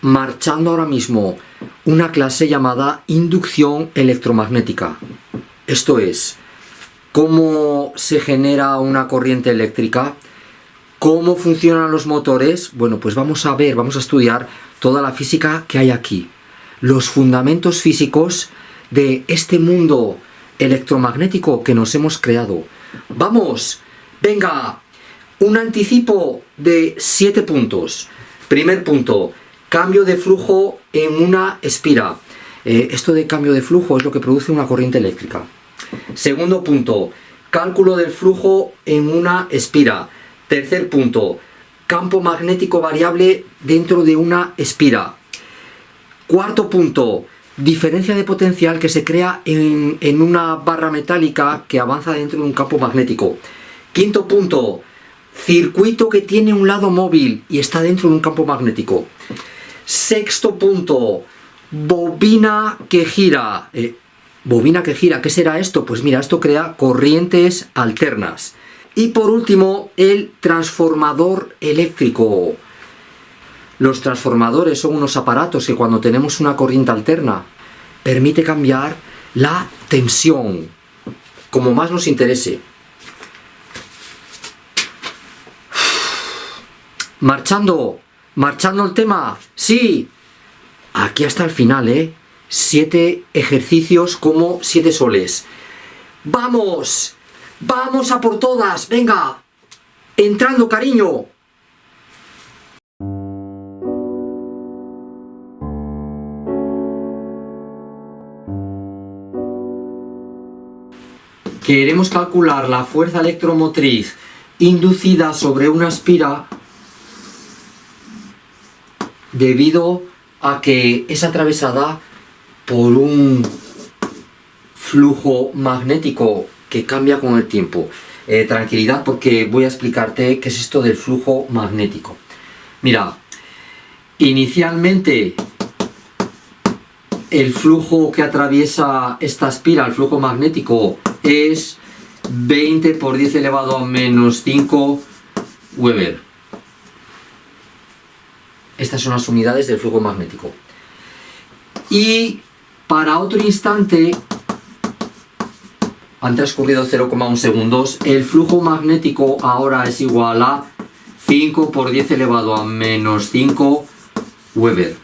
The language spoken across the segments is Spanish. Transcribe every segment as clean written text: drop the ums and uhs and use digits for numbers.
marchando ahora mismo una clase llamada inducción electromagnética. Esto es, cómo se genera una corriente eléctrica, cómo funcionan los motores. Bueno, pues vamos a estudiar toda la física que hay aquí, los fundamentos físicos de este mundo electromagnético que nos hemos creado. ¡Vamos! ¡Venga! Un anticipo de 7 puntos. Primer punto, cambio de flujo en una espira. Esto de cambio de flujo es lo que produce una corriente eléctrica. Segundo punto, cálculo del flujo en una espira. Tercer punto, campo magnético variable dentro de una espira. Cuarto punto, diferencia de potencial que se crea en una barra metálica que avanza dentro de un campo magnético. Quinto punto, circuito que tiene un lado móvil y está dentro de un campo magnético. Sexto punto, bobina que gira. Bobina que gira, ¿qué será esto? Pues mira, esto crea corrientes alternas. Y por último, el transformador eléctrico. Los transformadores son unos aparatos que cuando tenemos una corriente alterna permite cambiar la tensión, como más nos interese. Marchando el tema, sí, aquí hasta el final, 7 ejercicios como 7 soles. ¡Vamos! ¡Vamos a por todas! ¡Venga! ¡Entrando, cariño! Queremos calcular la fuerza electromotriz inducida sobre una espira debido a que es atravesada por un flujo magnético que cambia con el tiempo. Tranquilidad, porque voy a explicarte qué es esto del flujo magnético. Mira, inicialmente el flujo que atraviesa esta espira, el flujo magnético, es 20 por 10 elevado a menos 5 Weber. Estas son las unidades del flujo magnético. Y para otro instante, han transcurrido 0,1 segundos, el flujo magnético ahora es igual a 5 por 10 elevado a menos 5 Weber.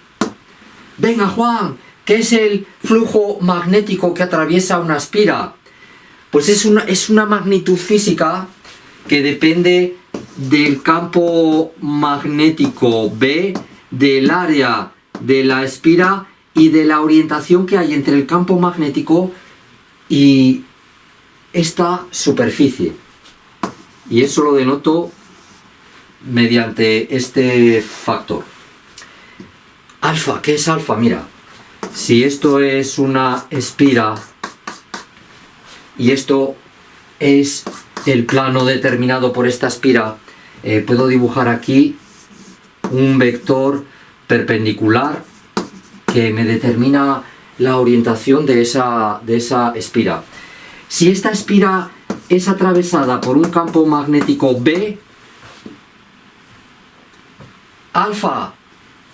Venga, Juan, ¿qué es el flujo magnético que atraviesa una espira? Pues es una magnitud física que depende del campo magnético B, del área de la espira y de la orientación que hay entre el campo magnético y esta superficie. Y eso lo denoto mediante este factor. Alfa, ¿qué es alfa? Mira, si esto es una espira y esto es el plano determinado por esta espira, puedo dibujar aquí un vector perpendicular que me determina la orientación de esa espira. Si esta espira es atravesada por un campo magnético B, alfa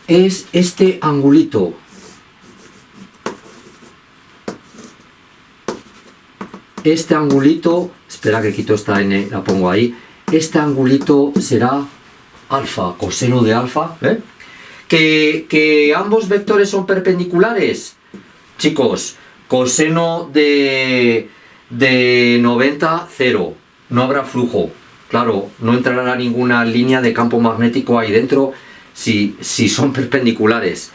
es este angulito. Este angulito, espera que quito esta N, la pongo ahí. Este angulito será alfa, coseno de alfa. Que ambos vectores son perpendiculares. Chicos, coseno de 90, 0. No habrá flujo. Claro, no entrará ninguna línea de campo magnético ahí dentro si son perpendiculares.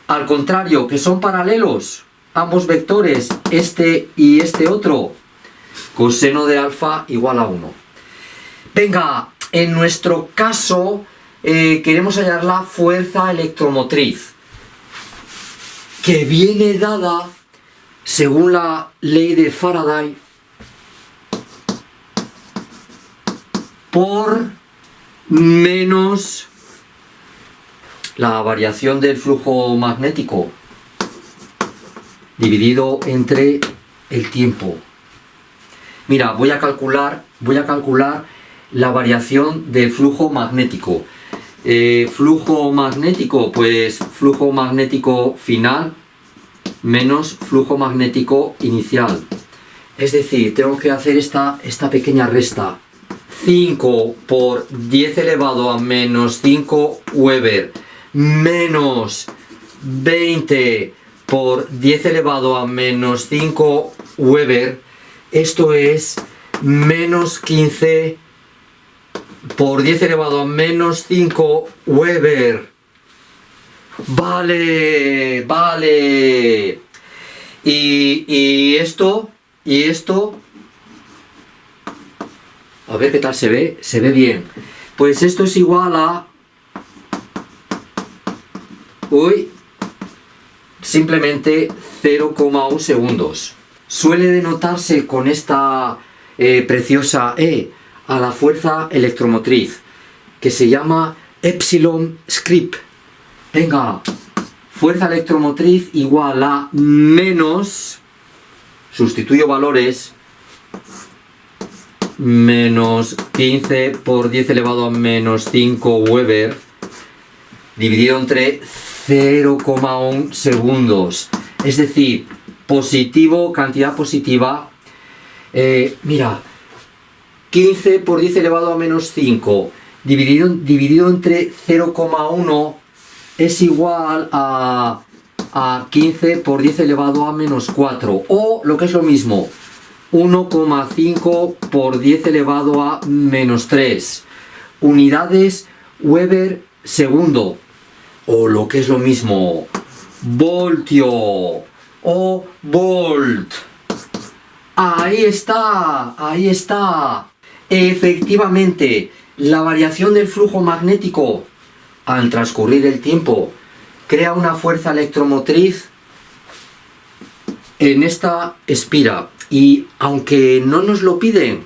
Al contrario, que son paralelos, ambos vectores, este y este otro, coseno de alfa igual a 1. Venga, en nuestro caso queremos hallar la fuerza electromotriz, que viene dada según la ley de Faraday por menos la variación del flujo magnético dividido entre el tiempo. Mira, voy a calcular la variación del flujo magnético. Flujo magnético, pues flujo magnético final menos flujo magnético inicial. Es decir, tengo que hacer esta pequeña resta. 5 por 10 elevado a menos 5 Weber menos 20 por 10 elevado a menos 5 Weber. Esto es menos 15 por 10 elevado a menos 5 Weber. Vale, vale. Y esto, a ver qué tal se ve bien. Pues esto es igual a, simplemente 0,1 segundos. Suele denotarse con esta preciosa E a la fuerza electromotriz, que se llama epsilon script. Venga, fuerza electromotriz igual a menos, sustituyo valores, menos 15 por 10 elevado a menos 5 Weber, dividido entre 0,1 segundos. Es decir, positivo, cantidad positiva. Mira, 15 por 10 elevado a menos 5 dividido entre 0,1 es igual a 15 por 10 elevado a menos 4. O, lo que es lo mismo, 1,5 por 10 elevado a menos 3. Unidades Weber segundo. O lo que es lo mismo, voltio o volt. Ahí está, ahí está. Efectivamente, la variación del flujo magnético al transcurrir el tiempo crea una fuerza electromotriz en esta espira. Y aunque no nos lo piden,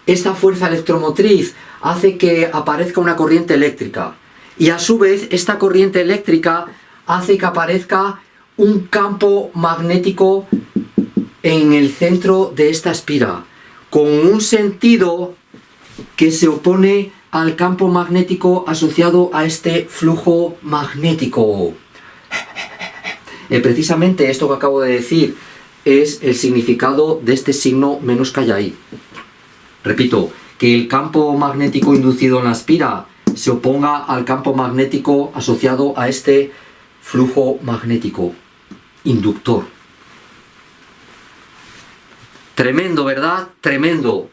esta fuerza electromotriz hace que aparezca una corriente eléctrica. Y a su vez, esta corriente eléctrica hace que aparezca un campo magnético en el centro de esta espira, con un sentido que se opone al campo magnético asociado a este flujo magnético. Precisamente esto que acabo de decir es el significado de este signo menos que hay ahí. Repito, que el campo magnético inducido en la espira se oponga al campo magnético asociado a este flujo magnético inductor. Tremendo, ¿verdad? Tremendo.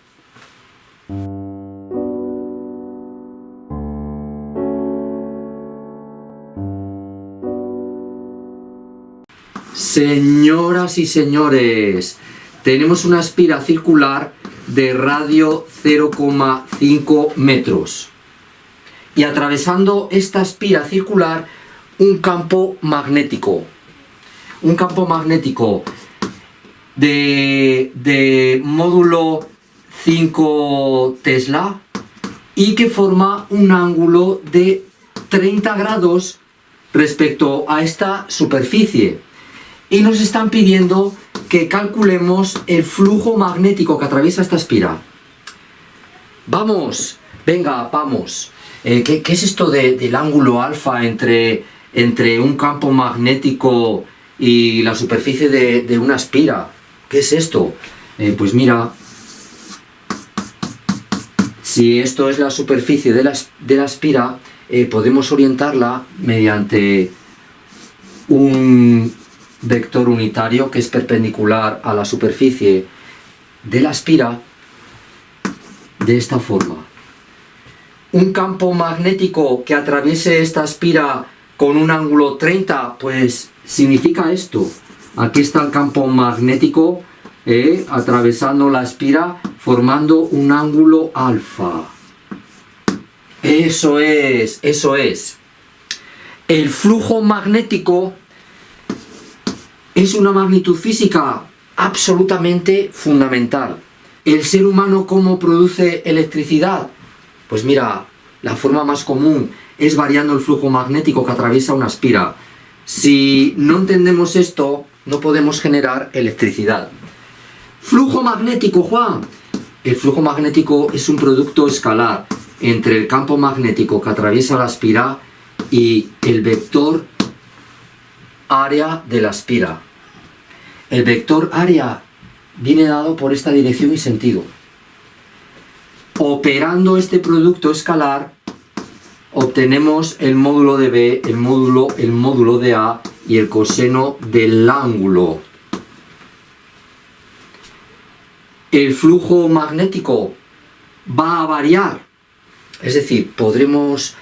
Señoras y señores, tenemos una espira circular de radio 0,5 metros. Y atravesando esta espira circular, un campo magnético. Un campo magnético de módulo 5 Tesla y que forma un ángulo de 30 grados respecto a esta superficie. Y nos están pidiendo que calculemos el flujo magnético que atraviesa esta espira. Vamos, venga, vamos. ¿Qué es esto del ángulo alfa entre un campo magnético y la superficie de una espira? ¿Qué es esto? Pues mira, si esto es la superficie de la espira, podemos orientarla mediante un vector unitario que es perpendicular a la superficie de la espira de esta forma. Un campo magnético que atraviese esta espira con un ángulo 30, pues significa esto. Aquí está el campo magnético atravesando la espira formando un ángulo alfa. Eso es, eso es. El flujo magnético es una magnitud física absolutamente fundamental. ¿El ser humano cómo produce electricidad? Pues mira, la forma más común es variando el flujo magnético que atraviesa una espira. Si no entendemos esto, no podemos generar electricidad. Flujo magnético, Juan. El flujo magnético es un producto escalar entre el campo magnético que atraviesa la espira y el vector área de la espira. El vector área viene dado por esta dirección y sentido. Operando este producto escalar, obtenemos el módulo de B, el módulo de A y el coseno del ángulo. El flujo magnético va a variar, es decir, podremos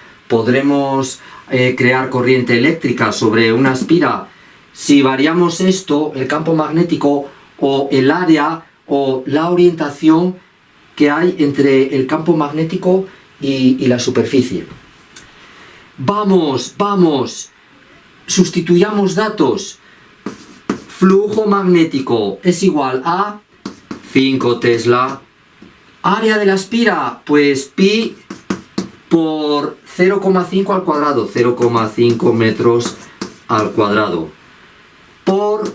crear corriente eléctrica sobre una espira si variamos esto, el campo magnético o el área o la orientación que hay entre el campo magnético y la superficie. Vamos, sustituyamos datos. Flujo magnético es igual a 5 Tesla. Área de la espira, pues pi por 0,5 al cuadrado, 0,5 metros al cuadrado. Por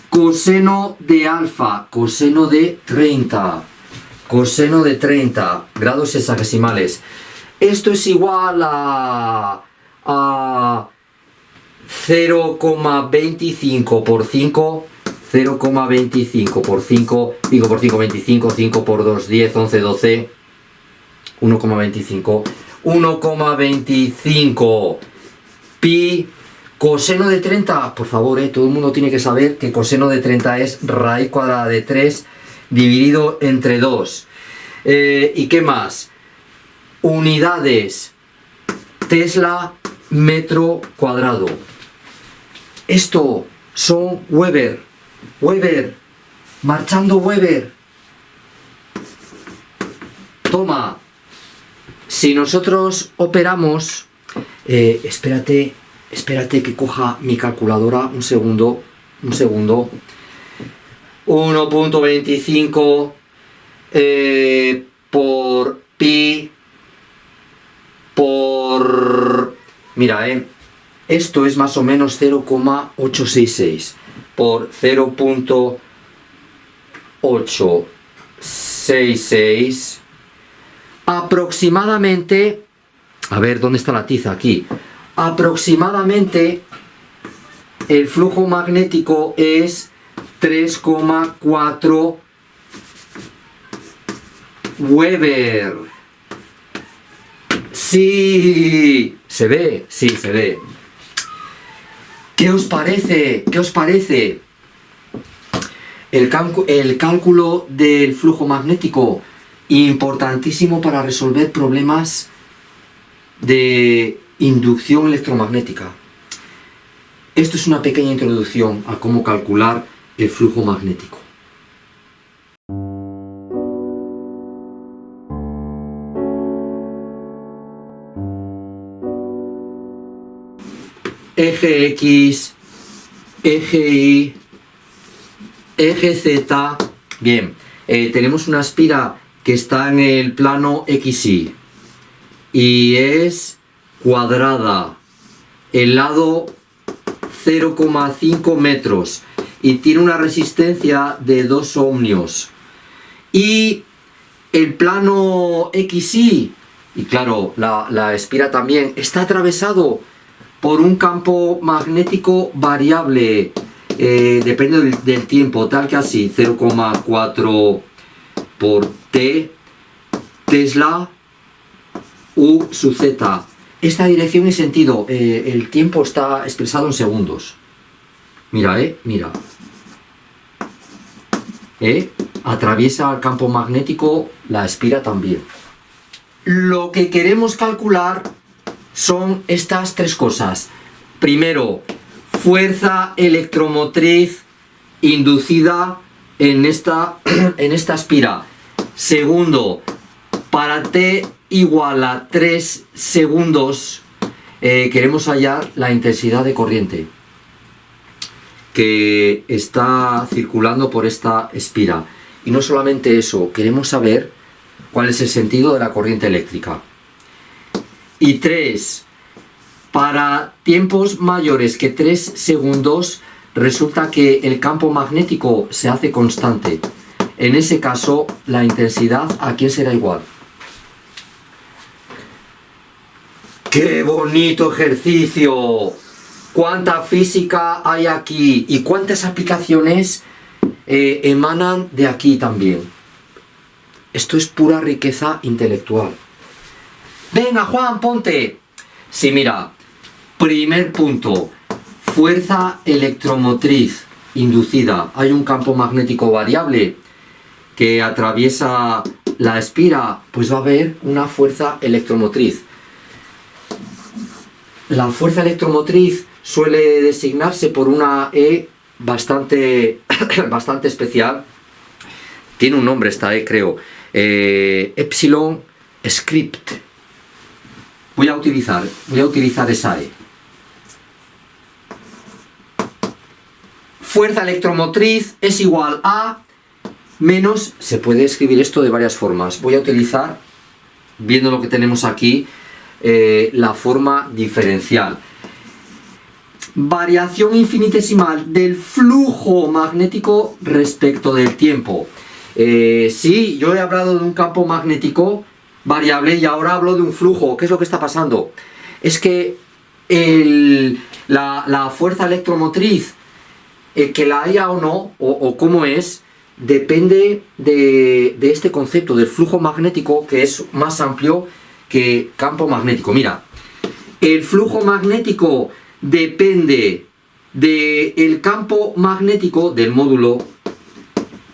coseno de alfa, coseno de 30. Coseno de 30 grados sexagesimales. Esto es igual a 0,25 por 5, 0,25 por 5, 5 por 5, 25, 5 por 2, 10, 11, 12, 1,25, 1,25 pi coseno de 30, por favor, todo el mundo tiene que saber que coseno de 30 es raíz cuadrada de 3 dividido entre 2. ¿Y qué más? Unidades, Tesla, metro cuadrado. Esto son Weber, marchando Weber. Toma, si nosotros operamos, espérate que coja mi calculadora, un segundo, 1,25 por pi por... Mira, esto es más o menos 0,866 por 0,866 aproximadamente. A ver, ¿dónde está la tiza? Aquí. Aproximadamente el flujo magnético es 3,4 Weber. Sí, se ve, sí, se ve. ¿Qué os parece? El cálculo del flujo magnético, importantísimo para resolver problemas de inducción electromagnética. Esto es una pequeña introducción a cómo calcular el flujo magnético. Eje X, eje Y, eje Z. Bien, tenemos una espira que está en el plano XY y es cuadrada, el lado 0,5 metros y tiene una resistencia de 2 ohmios. Y el plano XY, y claro, la espira también, está atravesado por un campo magnético variable, depende del tiempo, tal que así, 0,4 por T, Tesla, U sub Z. Esta dirección y sentido, el tiempo está expresado en segundos. Mira, mira. Atraviesa el campo magnético, la espira también. Lo que queremos calcular son estas tres cosas. Primero, fuerza electromotriz inducida en esta espira. Segundo, para t igual a 3 segundos, queremos hallar la intensidad de corriente que está circulando por esta espira. Y no solamente eso, queremos saber cuál es el sentido de la corriente eléctrica. Y 3, para tiempos mayores que 3 segundos, resulta que el campo magnético se hace constante. En ese caso, la intensidad, ¿a quién será igual? ¡Qué bonito ejercicio! ¿Cuánta física hay aquí? ¿Y cuántas aplicaciones emanan de aquí también? Esto es pura riqueza intelectual. Venga, Juan, ponte. Sí, mira. Primer punto. Fuerza electromotriz inducida. Hay un campo magnético variable que atraviesa la espira. Pues va a haber una fuerza electromotriz. La fuerza electromotriz suele designarse por una E bastante especial. Tiene un nombre esta E, creo. Epsilon script. Voy a utilizar esa E. Fuerza electromotriz es igual a menos, se puede escribir esto de varias formas. Voy a utilizar, viendo lo que tenemos aquí, la forma diferencial. Variación infinitesimal del flujo magnético respecto del tiempo. Sí, yo he hablado de un campo magnético variable y ahora hablo de un flujo. ¿Qué es lo que está pasando? Es que la fuerza electromotriz, que la haya o no, o cómo es, depende de este concepto del flujo magnético, que es más amplio que campo magnético. Mira, el flujo magnético depende del campo magnético del módulo,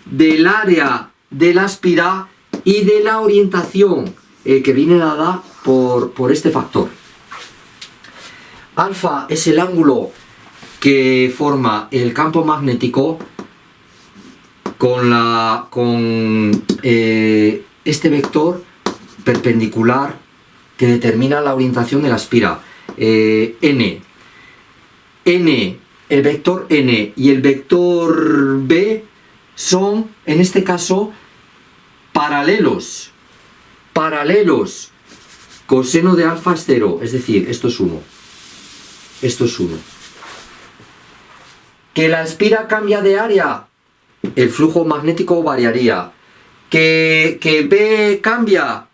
del área de la espira y de la orientación que viene dada por este factor. Alfa es el ángulo que forma el campo magnético con este vector perpendicular que determina la orientación de la espira. N, el vector N y el vector B son, en este caso, paralelos. Coseno de alfa es 0, es decir, esto es 1. Esto es 1. Que la espira cambia de área, el flujo magnético variaría. Que B cambia,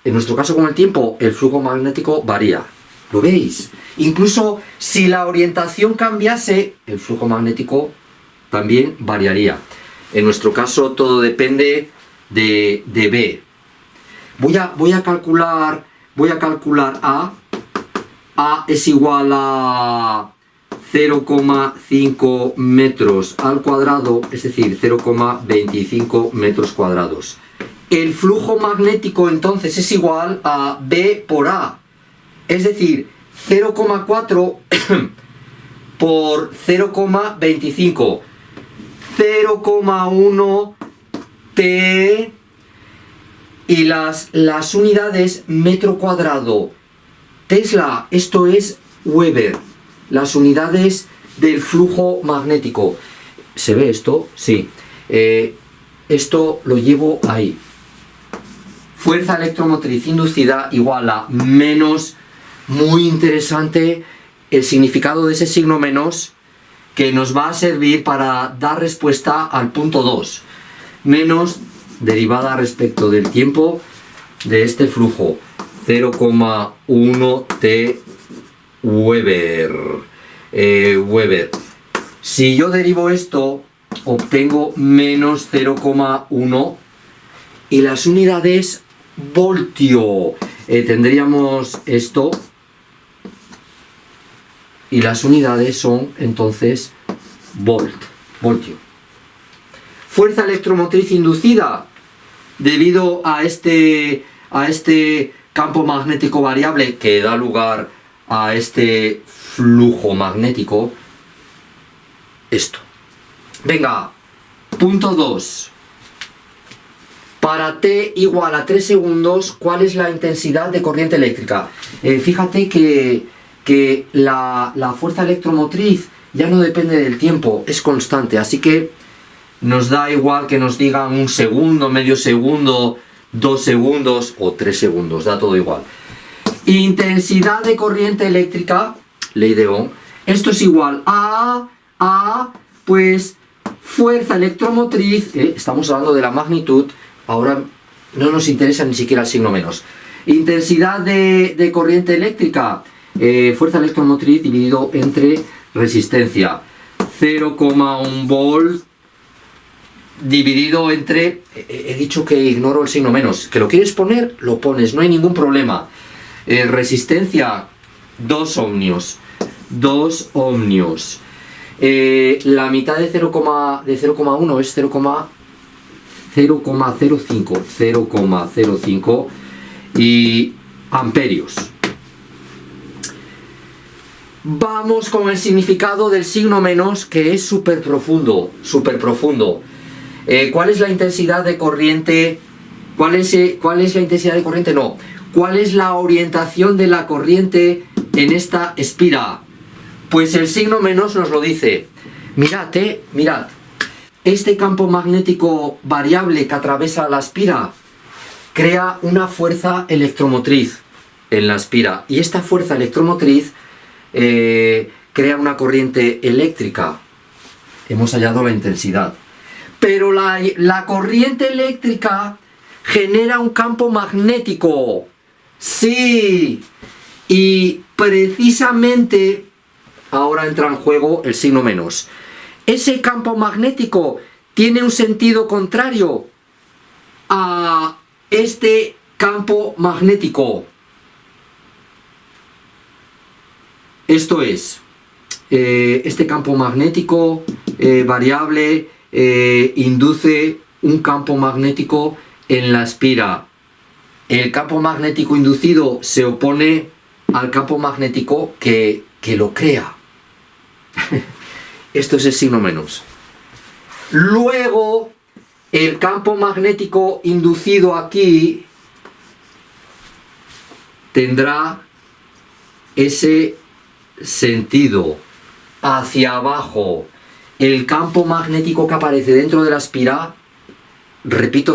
en nuestro caso con el tiempo, el flujo magnético varía. ¿Lo veis? Incluso si la orientación cambiase, el flujo magnético también variaría. En nuestro caso todo depende de B. Voy a calcular A. A es igual a 0,5 metros al cuadrado, es decir, 0,25 metros cuadrados. El flujo magnético entonces es igual a B por A, es decir, 0,4 por 0,25, 0,1 T, y las unidades metro cuadrado. Tesla, esto es Weber, las unidades del flujo magnético. ¿Se ve esto? Sí. Esto lo llevo ahí. Fuerza electromotriz inducida igual a menos, muy interesante, el significado de ese signo menos, que nos va a servir para dar respuesta al punto 2. Menos, derivada respecto del tiempo de este flujo, 0,1 T Weber. Weber. Si yo derivo esto, obtengo menos 0,1 y las unidades voltio. Tendríamos esto y las unidades son entonces voltio. Fuerza electromotriz inducida debido a este campo magnético variable que da lugar a este flujo magnético, esto. Venga, punto 2. Para t igual a 3 segundos, ¿cuál es la intensidad de corriente eléctrica? Fíjate que la fuerza electromotriz ya no depende del tiempo, es constante, así que nos da igual que nos digan 1 segundo, medio segundo, 2 segundos o 3 segundos, da todo igual. Intensidad de corriente eléctrica, ley de Ohm, esto es igual a pues fuerza electromotriz, estamos hablando de la magnitud, ahora no nos interesa ni siquiera el signo menos. Intensidad de corriente eléctrica, fuerza electromotriz dividido entre resistencia. 0,1 volt dividido entre... He dicho que ignoro el signo menos. ¿Que lo quieres poner? Lo pones, no hay ningún problema. Resistencia, 2 ohmios. 2 ohmios. La mitad de 0,1 es 0,05 y amperios. Vamos con el significado del signo menos, que es súper profundo, súper profundo. ¿Cuál es la intensidad de corriente? ¿Cuál es la intensidad de corriente? No. ¿Cuál es la orientación de la corriente en esta espira? Pues el signo menos nos lo dice. Mirad, mirad. Este campo magnético variable que atraviesa la espira crea una fuerza electromotriz en la espira. Y esta fuerza electromotriz crea una corriente eléctrica. Hemos hallado la intensidad. Pero la corriente eléctrica genera un campo magnético. Sí. Y precisamente ahora entra en juego el signo menos. Ese campo magnético tiene un sentido contrario a este campo magnético. Esto es, este campo magnético variable induce un campo magnético en la espira. El campo magnético inducido se opone al campo magnético que lo crea. Esto es el signo menos. Luego, el campo magnético inducido aquí tendrá ese sentido hacia abajo. El campo magnético que aparece dentro de la espira, repito,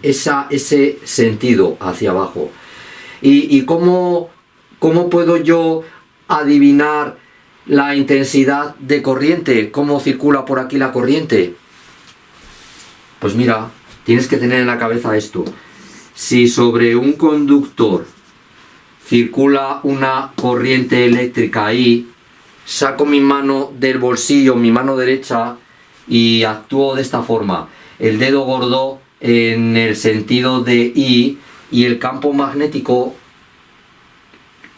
ese sentido hacia abajo. ¿Y cómo puedo yo adivinar la intensidad de corriente? ¿Cómo circula por aquí la corriente? Pues mira, tienes que tener en la cabeza esto. Si sobre un conductor circula una corriente eléctrica ahí, saco mi mano del bolsillo, mi mano derecha, y actúo de esta forma. El dedo gordo en el sentido de I y el campo magnético,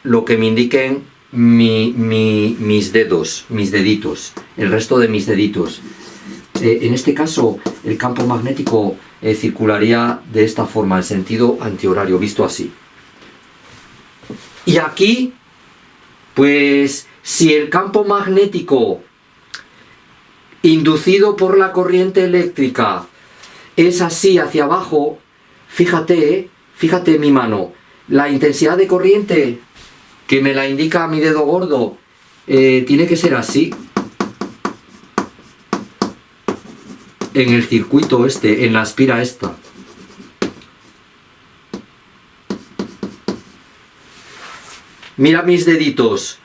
lo que me indiquen mis dedos, mis deditos, el resto de mis deditos. En este caso, el campo magnético circularía de esta forma, en sentido antihorario, visto así. Y aquí, pues, si el campo magnético inducido por la corriente eléctrica es así hacia abajo, fíjate mi mano, la intensidad de corriente que me la indica mi dedo gordo, tiene que ser así. En el circuito este, en la espira esta. Mira mis deditos,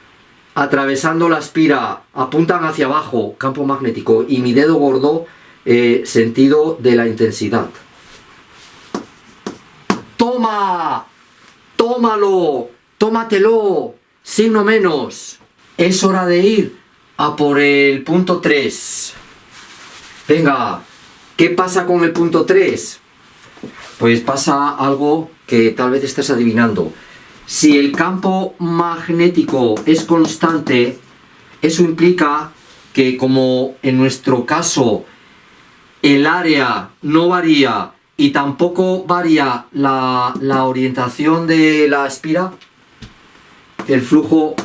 atravesando la espira, apuntan hacia abajo, campo magnético, y mi dedo gordo, sentido de la intensidad. ¡Toma! ¡Tómalo! ¡Tómatelo! Signo menos. Es hora de ir a por el punto 3. Venga, ¿qué pasa con el punto 3? Pues pasa algo que tal vez estás adivinando. Si el campo magnético es constante, eso implica que, como en nuestro caso el área no varía y tampoco varía la orientación de la espira, el flujo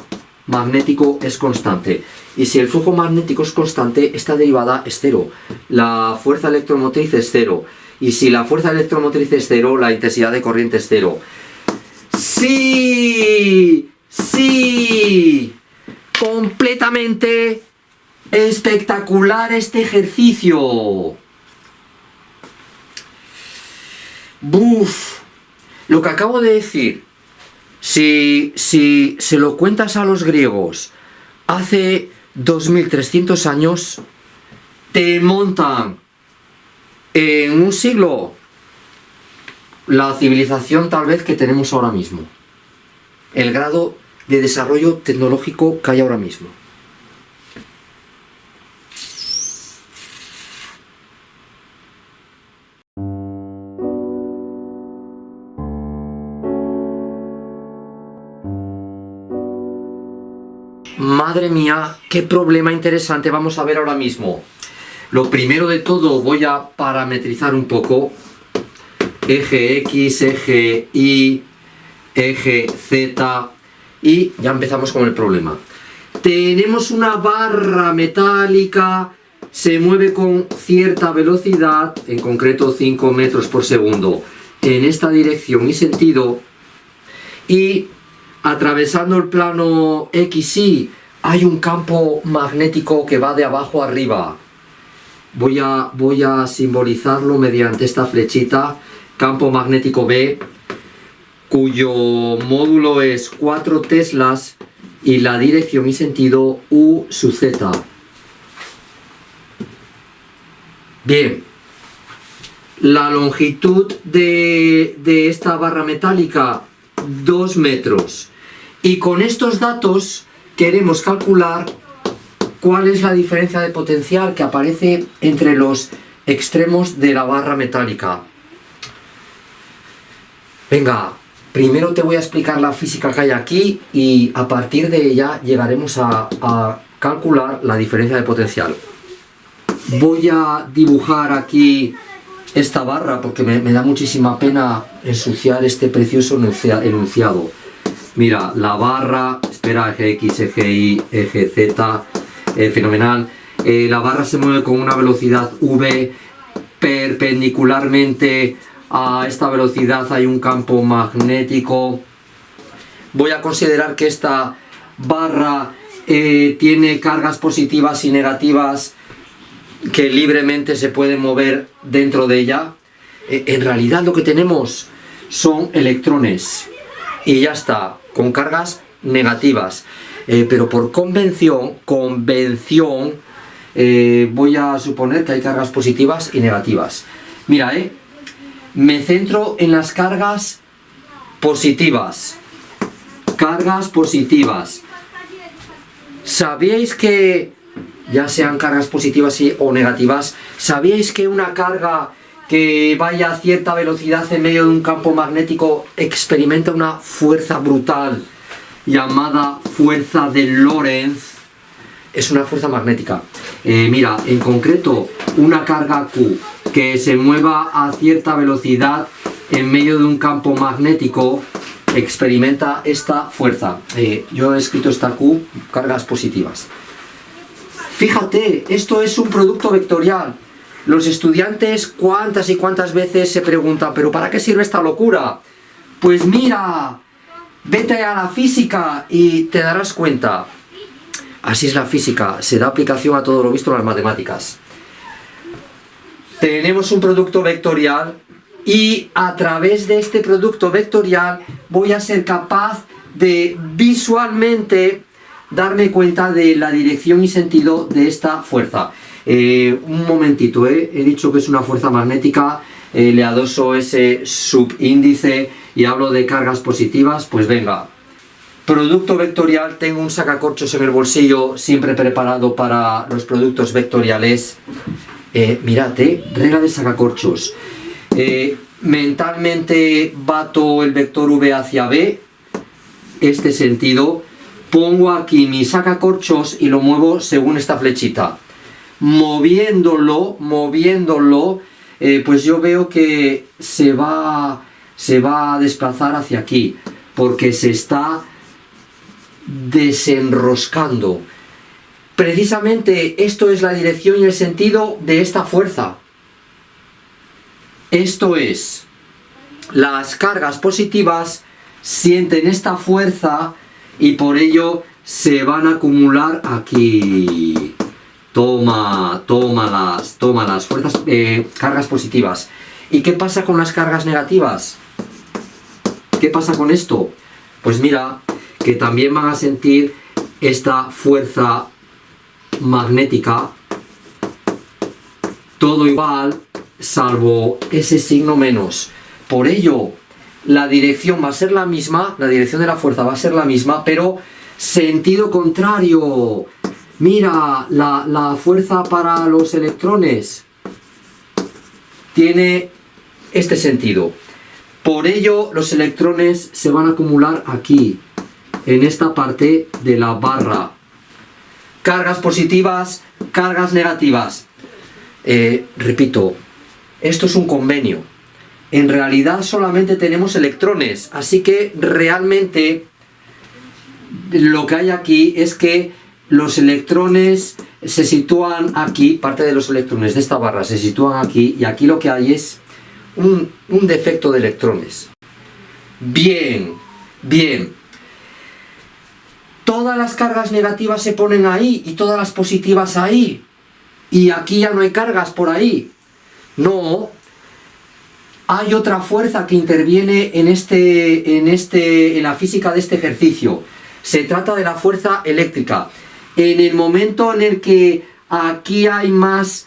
magnético es constante. Y si el flujo magnético es constante, esta derivada es cero. La fuerza electromotriz es cero. Y si la fuerza electromotriz es cero, la intensidad de corriente es cero. ¡Sí! ¡Sí! Completamente espectacular este ejercicio. ¡Buf! Lo que acabo de decir, si se lo cuentas a los griegos hace 2300 años, te montan en un siglo la civilización tal vez que tenemos ahora mismo. El grado de desarrollo tecnológico que hay ahora mismo. Madre mía, qué problema interesante vamos a ver ahora mismo. Lo primero de todo voy a parametrizar un poco. Eje X, eje Y, eje Z y ya empezamos con el problema. Tenemos una barra metálica, se mueve con cierta velocidad, en concreto 5 metros por segundo, en esta dirección y sentido, y atravesando el plano XY hay un campo magnético que va de abajo arriba. Voy a simbolizarlo mediante esta flechita, campo magnético B, cuyo módulo es 4 teslas y la dirección y sentido U sub Z. Bien, la longitud de esta barra metálica, 2 metros. Y con estos datos queremos calcular cuál es la diferencia de potencial que aparece entre los extremos de la barra metálica. Venga, primero te voy a explicar la física que hay aquí y a partir de ella llegaremos a calcular la diferencia de potencial. Voy a dibujar aquí esta barra porque me da muchísima pena ensuciar este precioso enunciado. Mira, la barra, espera, eje X, eje Y, eje Z, fenomenal. La barra se mueve con una velocidad V, perpendicularmente a esta velocidad hay un campo magnético. Voy a considerar que esta barra tiene cargas positivas y negativas que libremente se pueden mover dentro de ella. En realidad lo que tenemos son electrones y ya está, con cargas negativas, pero por convención voy a suponer que hay cargas positivas y negativas. Mira, me centro en las cargas positivas. Cargas positivas. ¿Sabíais que, ya sean cargas positivas o negativas, sabíais que una carga que vaya a cierta velocidad en medio de un campo magnético experimenta una fuerza brutal llamada fuerza de Lorentz? Es una fuerza magnética. Mira, en concreto, una carga Q que se mueva a cierta velocidad en medio de un campo magnético experimenta esta fuerza. Yo he escrito esta Q, cargas positivas. Fíjate, esto es un producto vectorial. Los estudiantes cuántas y cuántas veces se preguntan, ¿pero para qué sirve esta locura? Pues mira, vete a la física y te darás cuenta. Así es la física, se da aplicación a todo lo visto en las matemáticas. Tenemos un producto vectorial y a través de este producto vectorial voy a ser capaz de visualmente darme cuenta de la dirección y sentido de esta fuerza. Un momentito, he dicho que es una fuerza magnética, le adoso ese subíndice y hablo de cargas positivas. Pues venga, producto vectorial, tengo un sacacorchos en el bolsillo siempre preparado para los productos vectoriales. Mírate, regla de sacacorchos. Mentalmente bato el vector V hacia B, este sentido, pongo aquí mi sacacorchos y lo muevo según esta flechita. Moviéndolo, pues yo veo que se va a desplazar hacia aquí, porque se está desenroscando. Precisamente esto es la dirección y el sentido de esta fuerza. Esto es, las cargas positivas sienten esta fuerza y por ello se van a acumular aquí. Toma las fuerzas, cargas positivas. ¿Y qué pasa con las cargas negativas? ¿Qué pasa con esto? Pues mira, que también van a sentir esta fuerza magnética, todo igual, salvo ese signo menos. Por ello, la dirección va a ser la misma, la dirección de la fuerza va a ser la misma, pero sentido contrario. Mira, la fuerza para los electrones tiene este sentido. Por ello, los electrones se van a acumular aquí, en esta parte de la barra. Cargas positivas, cargas negativas. Repito, esto es un convenio. En realidad solamente tenemos electrones, así que realmente lo que hay aquí es que los electrones se sitúan aquí, parte de los electrones de esta barra se sitúan aquí, y aquí lo que hay es un defecto de electrones. Bien, bien. Todas las cargas negativas se ponen ahí y todas las positivas ahí. Y aquí ya no hay cargas por ahí. No. Hay otra fuerza que interviene en la física de este ejercicio. Se trata de la fuerza eléctrica. En el momento en el que aquí hay más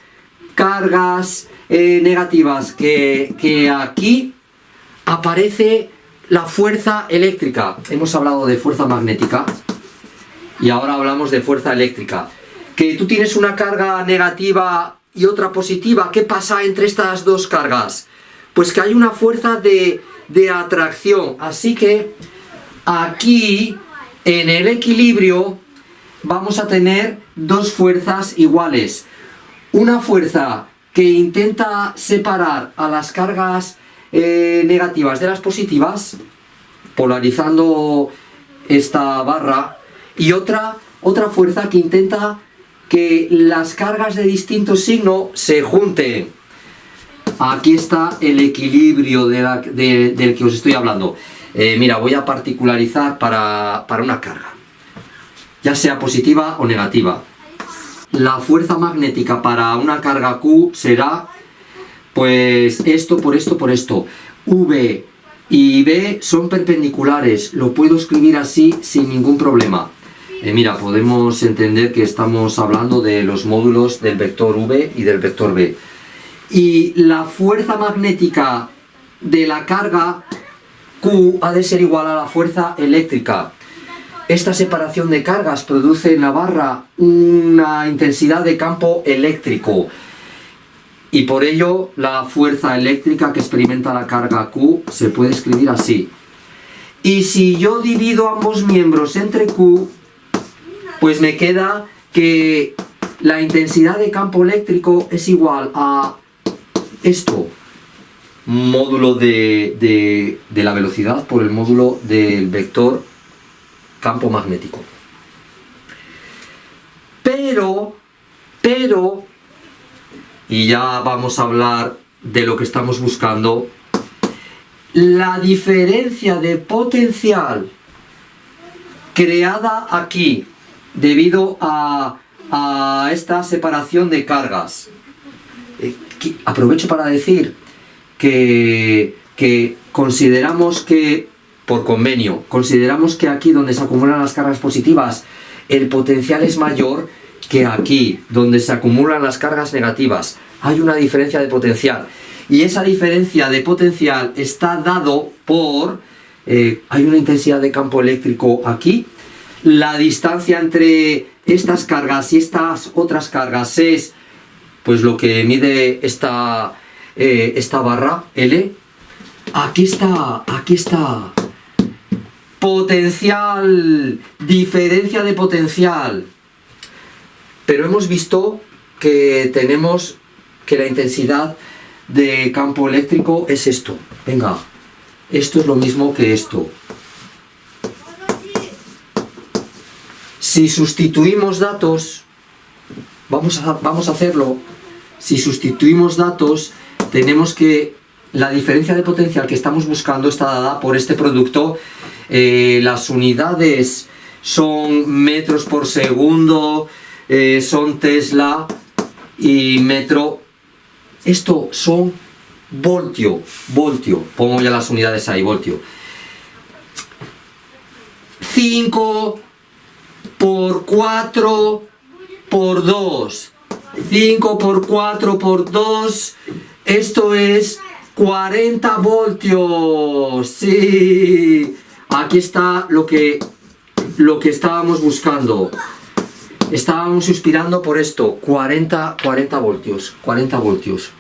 cargas negativas que aquí, aparece la fuerza eléctrica. Hemos hablado de fuerza magnética y ahora hablamos de fuerza eléctrica. Que tú tienes una carga negativa y otra positiva. ¿Qué pasa entre estas dos cargas? Pues que hay una fuerza de atracción. Así que aquí, en el equilibrio, vamos a tener dos fuerzas iguales. Una fuerza que intenta separar a las cargas negativas de las positivas, polarizando esta barra, y otra fuerza que intenta que las cargas de distinto signo se junten. Aquí está el equilibrio del que os estoy hablando. Mira, voy a particularizar para una carga, ya sea positiva o negativa. La fuerza magnética para una carga Q será, pues, esto por esto por esto. V y B son perpendiculares, lo puedo escribir así sin ningún problema. Mira, podemos entender que estamos hablando de los módulos del vector V y del vector B. Y la fuerza magnética de la carga Q ha de ser igual a la fuerza eléctrica. Esta separación de cargas produce en la barra una intensidad de campo eléctrico. Y por ello la fuerza eléctrica que experimenta la carga Q se puede escribir así. Y si yo divido ambos miembros entre Q, pues me queda que la intensidad de campo eléctrico es igual a esto, módulo de la velocidad por el módulo del vector campo magnético. Pero, y ya vamos a hablar de lo que estamos buscando, la diferencia de potencial creada aquí debido a esta separación de cargas. Aprovecho para decir que consideramos que, por convenio, consideramos que aquí donde se acumulan las cargas positivas, el potencial es mayor que aquí, donde se acumulan las cargas negativas. Hay una diferencia de potencial. Y esa diferencia de potencial está dado por... hay una intensidad de campo eléctrico aquí. La distancia entre estas cargas y estas otras cargas es, pues, lo que mide esta barra, L. Aquí está. Potencial, diferencia de potencial. Pero hemos visto que tenemos que la intensidad de campo eléctrico es esto. Venga, esto es lo mismo que esto. Si sustituimos datos, vamos a hacerlo. Si sustituimos datos, tenemos que la diferencia de potencial que estamos buscando está dada por este producto. Las unidades son metros por segundo, son Tesla y metro. Esto son voltio. Pongo ya las unidades ahí, voltio. 5 por 4 por 2. 5 por 4 por 2. Esto es 40 voltios. Sí. Aquí está lo que estábamos buscando. Estábamos suspirando por esto. 40 voltios. 40 voltios.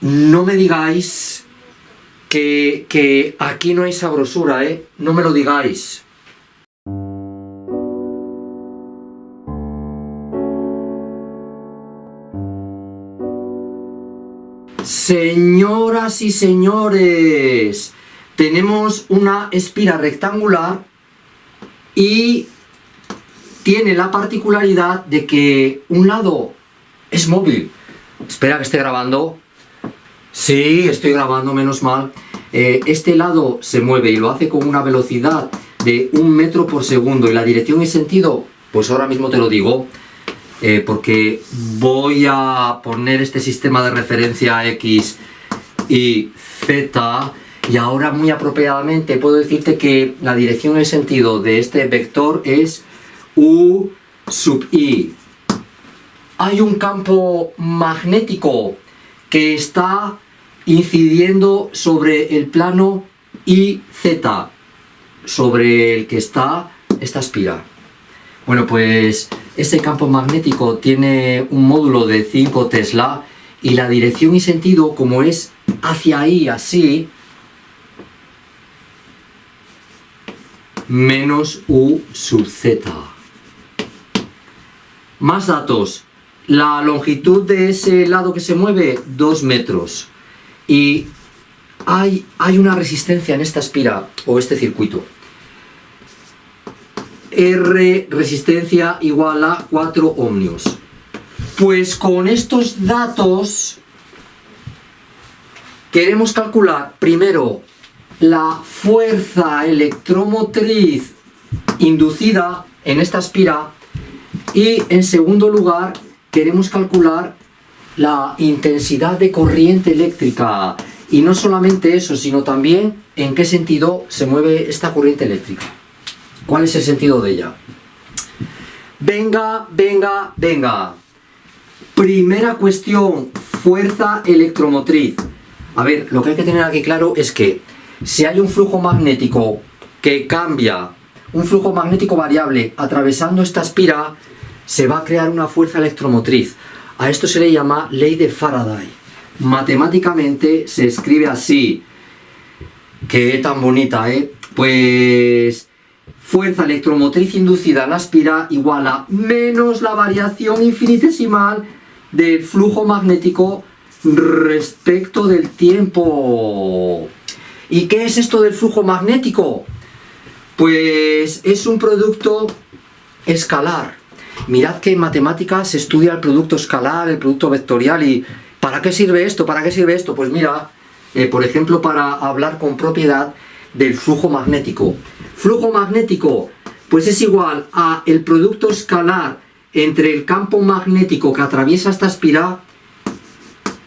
No me digáis que aquí no hay sabrosura, ¿eh? No me lo digáis. Señoras y señores, tenemos una espira rectangular y tiene la particularidad de que un lado es móvil. Espera que esté grabando. Sí, estoy grabando, menos mal. Este lado se mueve y lo hace con una velocidad de 1 metro por segundo. Y la dirección y sentido, pues ahora mismo te lo digo. Porque voy a poner este sistema de referencia X y Z, y ahora muy apropiadamente puedo decirte que la dirección y sentido de este vector es U sub I. Hay un campo magnético que está incidiendo sobre el plano IZ, sobre el que está esta espira. Bueno, pues ese campo magnético tiene un módulo de 5 Tesla y la dirección y sentido, como es hacia ahí, así, menos U sub Z. Más datos. La longitud de ese lado que se mueve, 2 metros. Y hay una resistencia en esta espira o este circuito. R resistencia igual a 4 ohmios. Pues con estos datos queremos calcular primero la fuerza electromotriz inducida en esta espira y en segundo lugar queremos calcular la intensidad de corriente eléctrica. Y no solamente eso, sino también en qué sentido se mueve esta corriente eléctrica. ¿Cuál es el sentido de ella? Venga. Primera cuestión, fuerza electromotriz. A ver, lo que hay que tener aquí claro es que si hay un flujo magnético que cambia, un flujo magnético variable atravesando esta espira, se va a crear una fuerza electromotriz. A esto se le llama ley de Faraday. Matemáticamente se escribe así. Qué tan bonita, ¿eh? Pues fuerza electromotriz inducida en la espira igual a menos la variación infinitesimal del flujo magnético respecto del tiempo. ¿Y qué es esto del flujo magnético? Pues es un producto escalar. Mirad que en matemáticas se estudia el producto escalar, el producto vectorial. ¿Y para qué sirve esto? ¿Para qué sirve esto? Pues mira, por ejemplo, para hablar con propiedad del flujo magnético. Flujo magnético, pues es igual a el producto escalar entre el campo magnético que atraviesa esta espira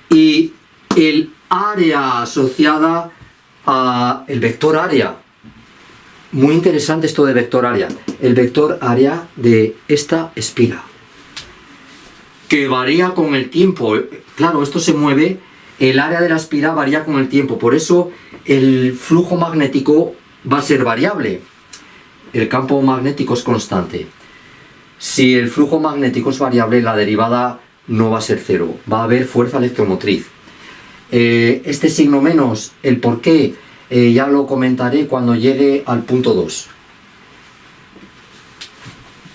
y el área asociada a el vector área. Muy interesante esto de vector área. El vector área de esta espira, que varía con el tiempo. Claro, esto se mueve, el área de la espira varía con el tiempo. Por eso el flujo magnético va a ser variable. El campo magnético es constante. Si el flujo magnético es variable, la derivada no va a ser cero. Va a haber fuerza electromotriz. Este signo menos, el por qué, ya lo comentaré cuando llegue al punto 2.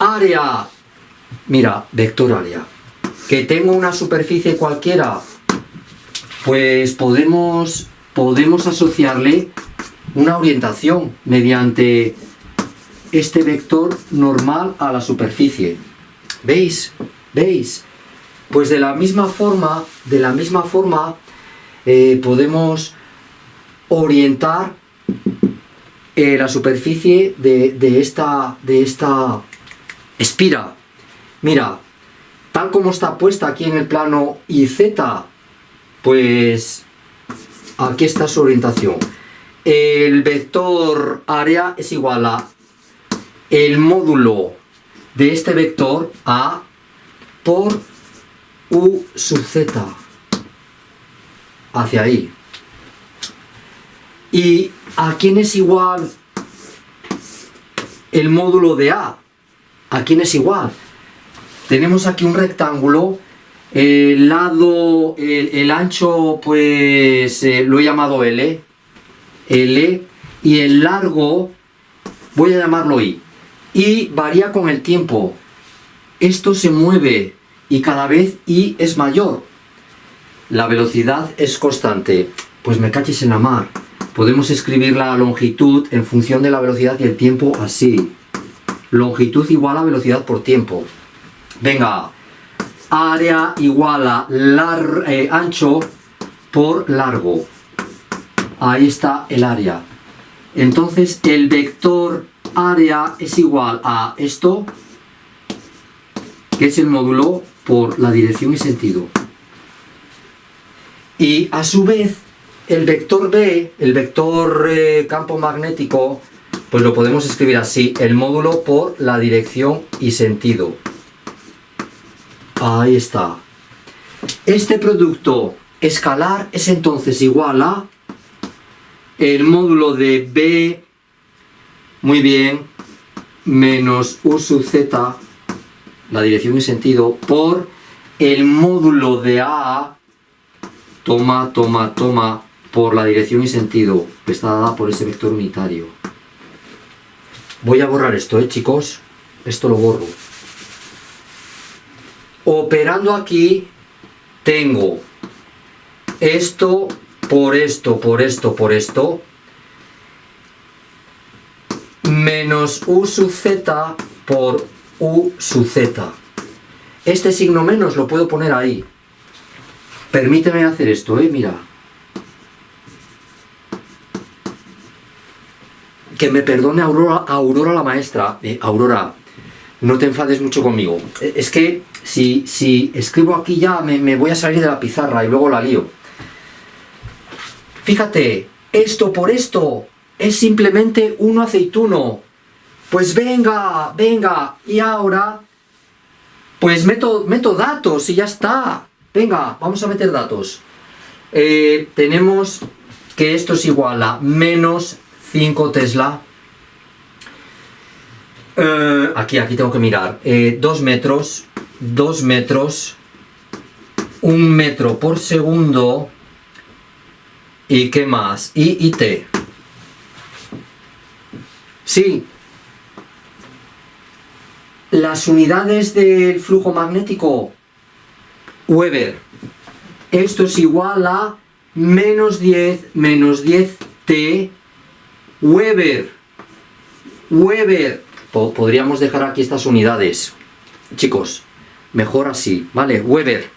Área. Mira, vector área. Que tengo una superficie cualquiera, pues podemos asociarle una orientación mediante este vector normal a la superficie. ¿Veis? Pues de la misma forma podemos orientar la superficie de esta espira. Mira, tal como está puesta aquí en el plano IZ, pues aquí está su orientación. El vector área es igual a el módulo de este vector A por U sub Z. hacia ahí. ¿Y a quién es igual el módulo de A? ¿A quién es igual? Tenemos aquí un rectángulo, el lado, el ancho, pues lo he llamado L, y el largo voy a llamarlo I. Y varía con el tiempo. Esto se mueve y cada vez I es mayor. La velocidad es constante. Pues me cachis en la mar. Podemos escribir la longitud en función de la velocidad y el tiempo así. Longitud igual a velocidad por tiempo. Venga, área igual a ancho por largo. Ahí está el área. Entonces el vector área es igual a esto, que es el módulo por la dirección y sentido. Y a su vez el vector B, el vector campo magnético, pues lo podemos escribir así, el módulo por la dirección y sentido. Ahí está. Este producto escalar es entonces igual a el módulo de B, muy bien, menos U sub z, la dirección y sentido, por el módulo de A, toma, por la dirección y sentido, que está dada por ese vector unitario. Voy a borrar esto, chicos. Esto lo borro. Operando aquí, tengo esto por esto, menos U sub z por U sub z. Este signo menos lo puedo poner ahí. Permíteme hacer esto, mira. Que me perdone Aurora la maestra. Aurora, no te enfades mucho conmigo. Es que si escribo aquí ya me voy a salir de la pizarra y luego la lío. Fíjate, esto por esto es simplemente uno aceituno. Pues venga, y ahora pues meto datos y ya está. Venga, vamos a meter datos. Tenemos que esto es igual a menos 5 Tesla. Aquí tengo que mirar. 2 metros, 1 metro por segundo. ¿Y qué más? Y T. Sí. Las unidades del flujo magnético, Weber. Esto es igual a menos 10 T Weber. Podríamos dejar aquí estas unidades. Chicos, mejor así, ¿vale? Weber.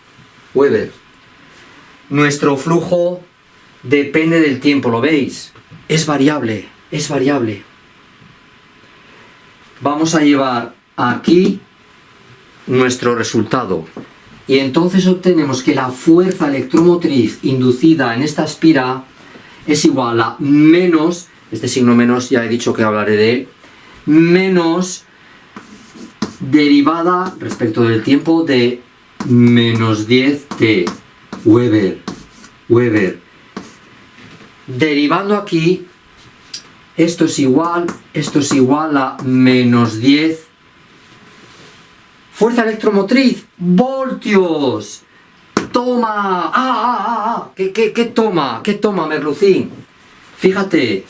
Nuestro flujo depende del tiempo, ¿lo veis? Es variable. Vamos a llevar aquí nuestro resultado. Y entonces obtenemos que la fuerza electromotriz inducida en esta espira es igual a menos, este signo menos ya he dicho que hablaré de él, menos derivada respecto del tiempo de menos 10 T Weber. Derivando aquí, esto es igual a menos 10 fuerza electromotriz, voltios. Toma. ¿Qué toma, Merlucín? Fíjate,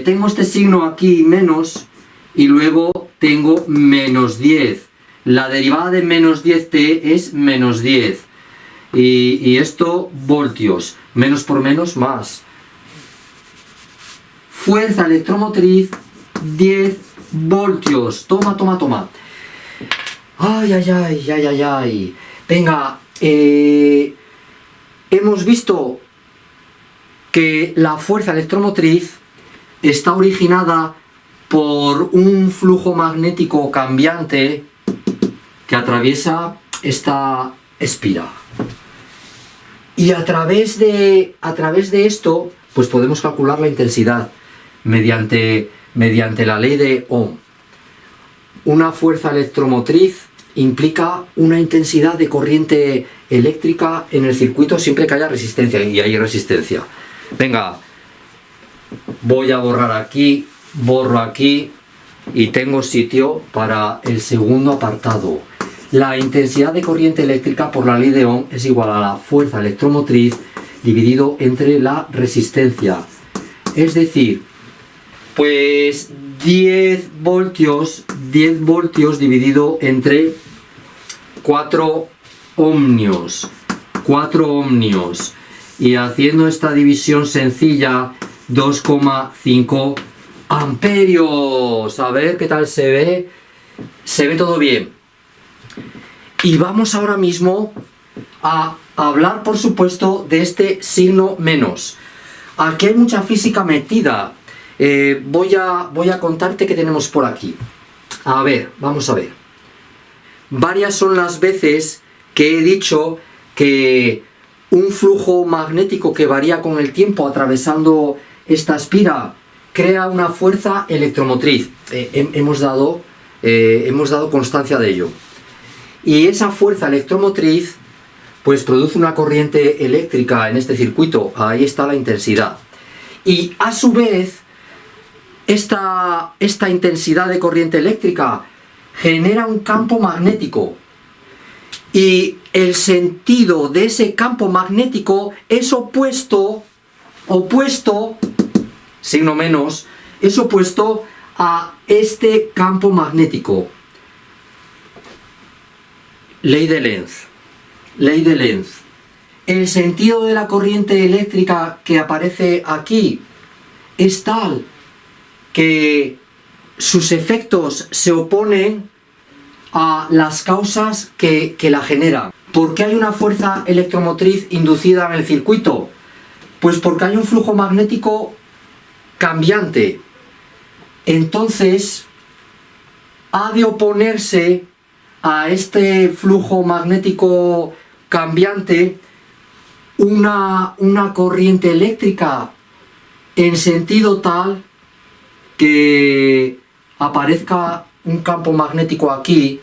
tengo este signo aquí menos y luego tengo menos 10. La derivada de menos 10T es menos 10. Y esto, voltios. Menos por menos, más. Fuerza electromotriz, 10 voltios. Toma. Ay. Venga, hemos visto que la fuerza electromotriz está originada por un flujo magnético cambiante que atraviesa esta espira. Y a través de esto, pues podemos calcular la intensidad mediante la ley de Ohm. Una fuerza electromotriz implica una intensidad de corriente eléctrica en el circuito siempre que haya resistencia, y hay resistencia. Venga, voy a borrar aquí, borro aquí y tengo sitio para el segundo apartado. La intensidad de corriente eléctrica por la ley de Ohm es igual a la fuerza electromotriz dividido entre la resistencia. Es decir, pues 10 voltios dividido entre 4 ohmios. 4 ohmios. Y haciendo esta división sencilla, 2,5 amperios. A ver qué tal se ve. Se ve todo bien. Y vamos ahora mismo a hablar, por supuesto, de este signo menos. Aquí hay mucha física metida. Voy a contarte qué tenemos por aquí. A ver, vamos a ver. Varias son las veces que he dicho que un flujo magnético que varía con el tiempo atravesando esta espira crea una fuerza electromotriz. Hemos dado constancia de ello. Y esa fuerza electromotriz pues produce una corriente eléctrica en este circuito. Ahí está la intensidad. Y a su vez, esta intensidad de corriente eléctrica genera un campo magnético. Y el sentido de ese campo magnético es opuesto, signo menos, es opuesto a este campo magnético. Ley de Lenz. Ley de Lenz. El sentido de la corriente eléctrica que aparece aquí es tal que sus efectos se oponen a las causas que la generan. ¿Por qué hay una fuerza electromotriz inducida en el circuito? Pues porque hay un flujo magnético cambiante. Entonces, ha de oponerse a este flujo magnético cambiante una corriente eléctrica en sentido tal que aparezca un campo magnético aquí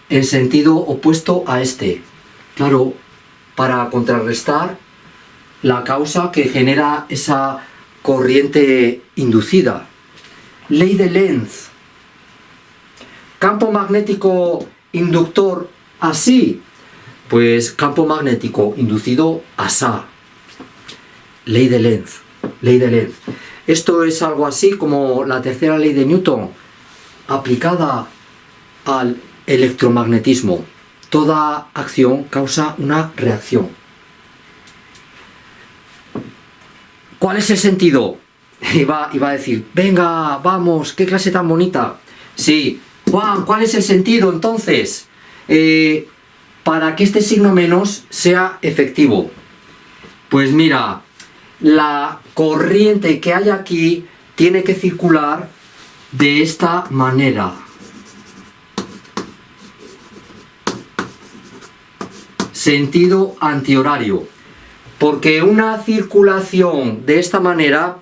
en sentido opuesto a este. Claro, para contrarrestar la causa que genera esa corriente inducida. Ley de Lenz. Campo magnético inductor así, pues campo magnético inducido asá. Ley de Lenz. Ley de Lenz. Esto es algo así como la tercera ley de Newton aplicada al electromagnetismo. Toda acción causa una reacción. ¿Cuál es el sentido? Iba a decir, venga, vamos, qué clase tan bonita. Sí, Juan, ¿cuál es el sentido entonces? Para que este signo menos sea efectivo. Pues mira, la corriente que hay aquí tiene que circular de esta manera. Sentido antihorario. Porque una circulación de esta manera,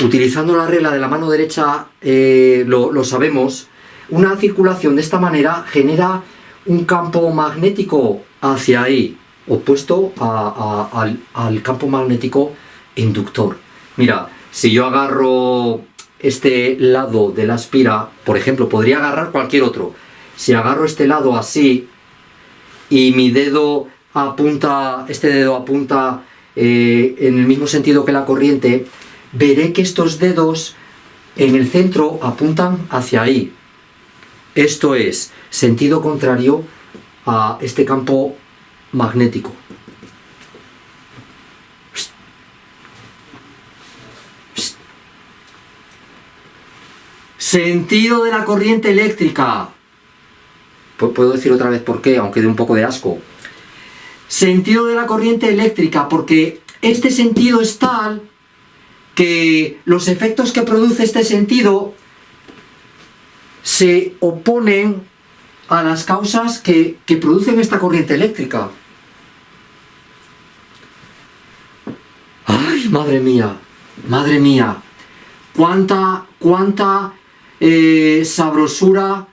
utilizando la regla de la mano derecha, lo sabemos, una circulación de esta manera genera un campo magnético hacia ahí, opuesto al campo magnético inductor. Mira, si yo agarro este lado de la espira, por ejemplo, podría agarrar cualquier otro. Si agarro este lado así y mi dedo apunta, este dedo apunta en el mismo sentido que la corriente, veré que estos dedos en el centro apuntan hacia ahí. Esto es sentido contrario a este campo magnético. Sentido de la corriente eléctrica. Puedo decir otra vez por qué, aunque dé un poco de asco. Sentido de la corriente eléctrica, porque este sentido es tal que los efectos que produce este sentido se oponen a las causas que producen esta corriente eléctrica. ¡Ay, madre mía! ¡Madre mía! ¡Cuánta sabrosura!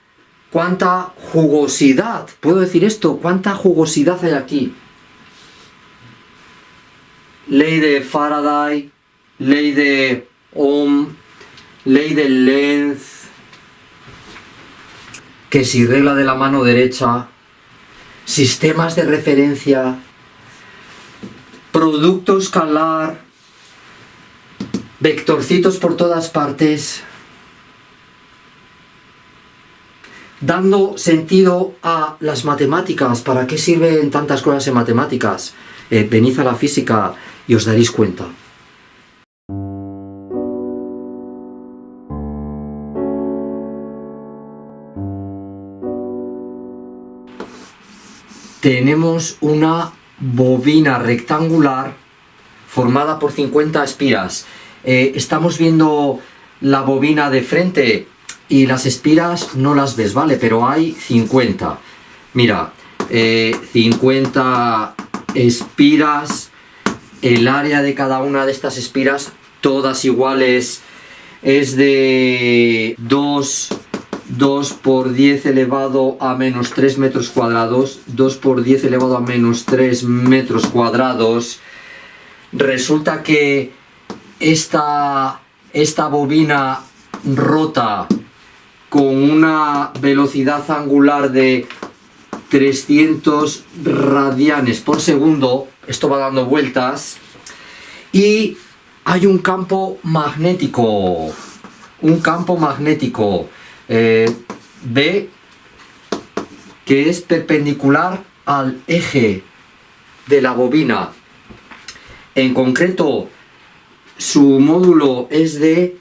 ¿Cuánta jugosidad? ¿Puedo decir esto? ¿Cuánta jugosidad hay aquí? Ley de Faraday, ley de Ohm, ley de Lenz, que si regla de la mano derecha, sistemas de referencia, producto escalar, vectorcitos por todas partes, dando sentido a las matemáticas. ¿Para qué sirven tantas cosas en matemáticas? Venid a la física y os daréis cuenta. Tenemos una bobina rectangular formada por 50 espiras. Estamos viendo la bobina de frente y las espiras no las ves, ¿vale? Pero hay 50. Mira, 50 espiras. El área de cada una de estas espiras, todas iguales, es de 2 por 10 elevado a menos 3 metros cuadrados. 2 por 10 elevado a menos 3 metros cuadrados. Resulta que esta bobina rota con una velocidad angular de 300 radianes por segundo. Esto va dando vueltas y hay un campo magnético. Un campo magnético B que es perpendicular al eje de la bobina. En concreto, su módulo es de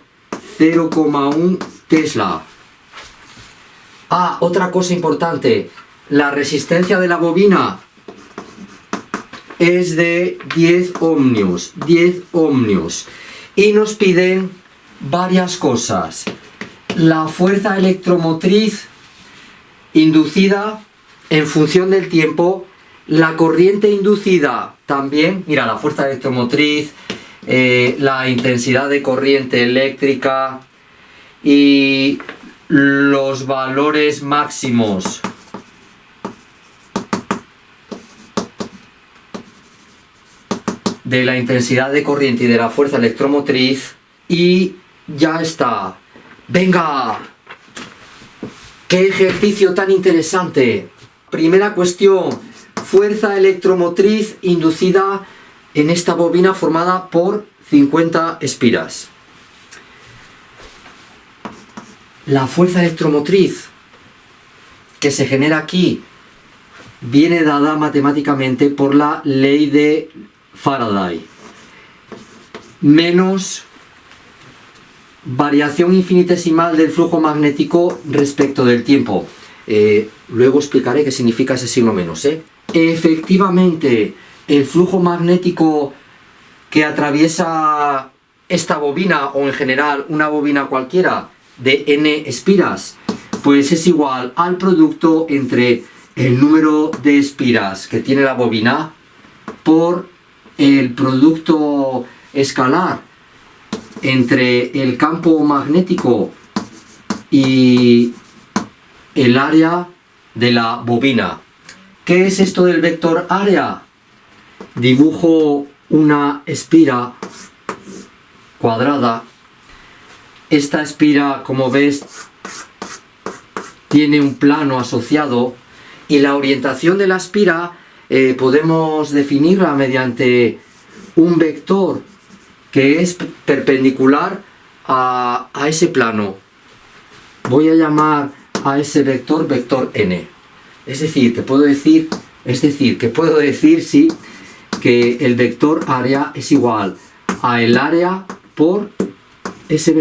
0,1 Tesla. Otra cosa importante, la resistencia de la bobina es de 10 ohmios, 10 ohmios. Y nos piden varias cosas. La fuerza electromotriz inducida en función del tiempo, la corriente inducida también, mira, la fuerza electromotriz, la intensidad de corriente eléctrica y los valores máximos de la intensidad de corriente y de la fuerza electromotriz. Y ya está. ¡Venga! ¡Qué ejercicio tan interesante! Primera cuestión, fuerza electromotriz inducida en esta bobina formada por 50 espiras. La fuerza electromotriz que se genera aquí viene dada matemáticamente por la ley de Faraday, menos variación infinitesimal del flujo magnético respecto del tiempo. Luego explicaré qué significa ese signo menos. Efectivamente, el flujo magnético que atraviesa esta bobina, o en general una bobina cualquiera de n espiras, pues es igual al producto entre el número de espiras que tiene la bobina por el producto escalar entre el campo magnético y el área de la bobina. ¿Qué es esto del vector área? Dibujo una espira cuadrada. Esta espira, como ves, tiene un plano asociado y la orientación de la espira podemos definirla mediante un vector que es perpendicular a ese plano. Voy a llamar a ese vector vector n. Es decir, que puedo decir sí, que el vector área es igual a el área por ese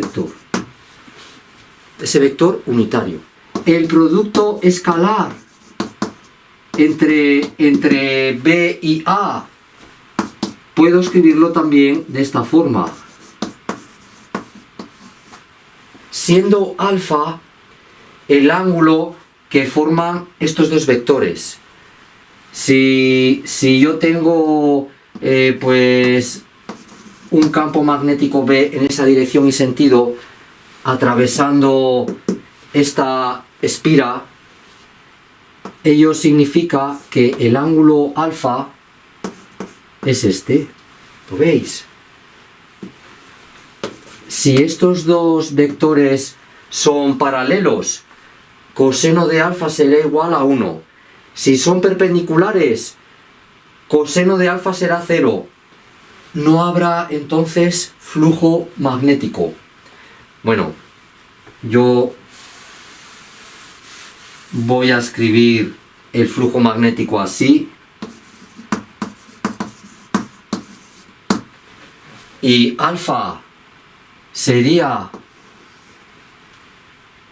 vector unitario. El producto escalar entre B y A puedo escribirlo también de esta forma, siendo alfa el ángulo que forman estos dos vectores. Si yo tengo pues un campo magnético B en esa dirección y sentido atravesando esta espira, ello significa que el ángulo alfa es este. ¿Lo veis? Si estos dos vectores son paralelos, coseno de alfa será igual a 1. Si son perpendiculares, coseno de alfa será 0. No habrá entonces flujo magnético. Bueno, yo voy a escribir el flujo magnético así. Y alfa sería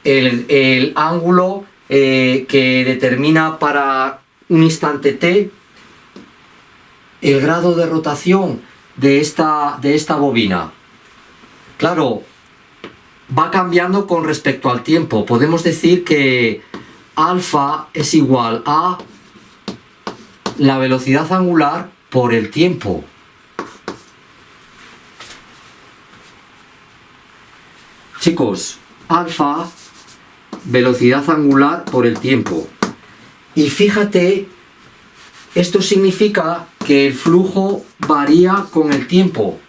el ángulo que determina para un instante t el grado de rotación de esta bobina. Claro, va cambiando con respecto al tiempo. Podemos decir que alfa es igual a la velocidad angular por el tiempo. Chicos, alfa, velocidad angular por el tiempo. Y fíjate, esto significa que el flujo varía con el tiempo.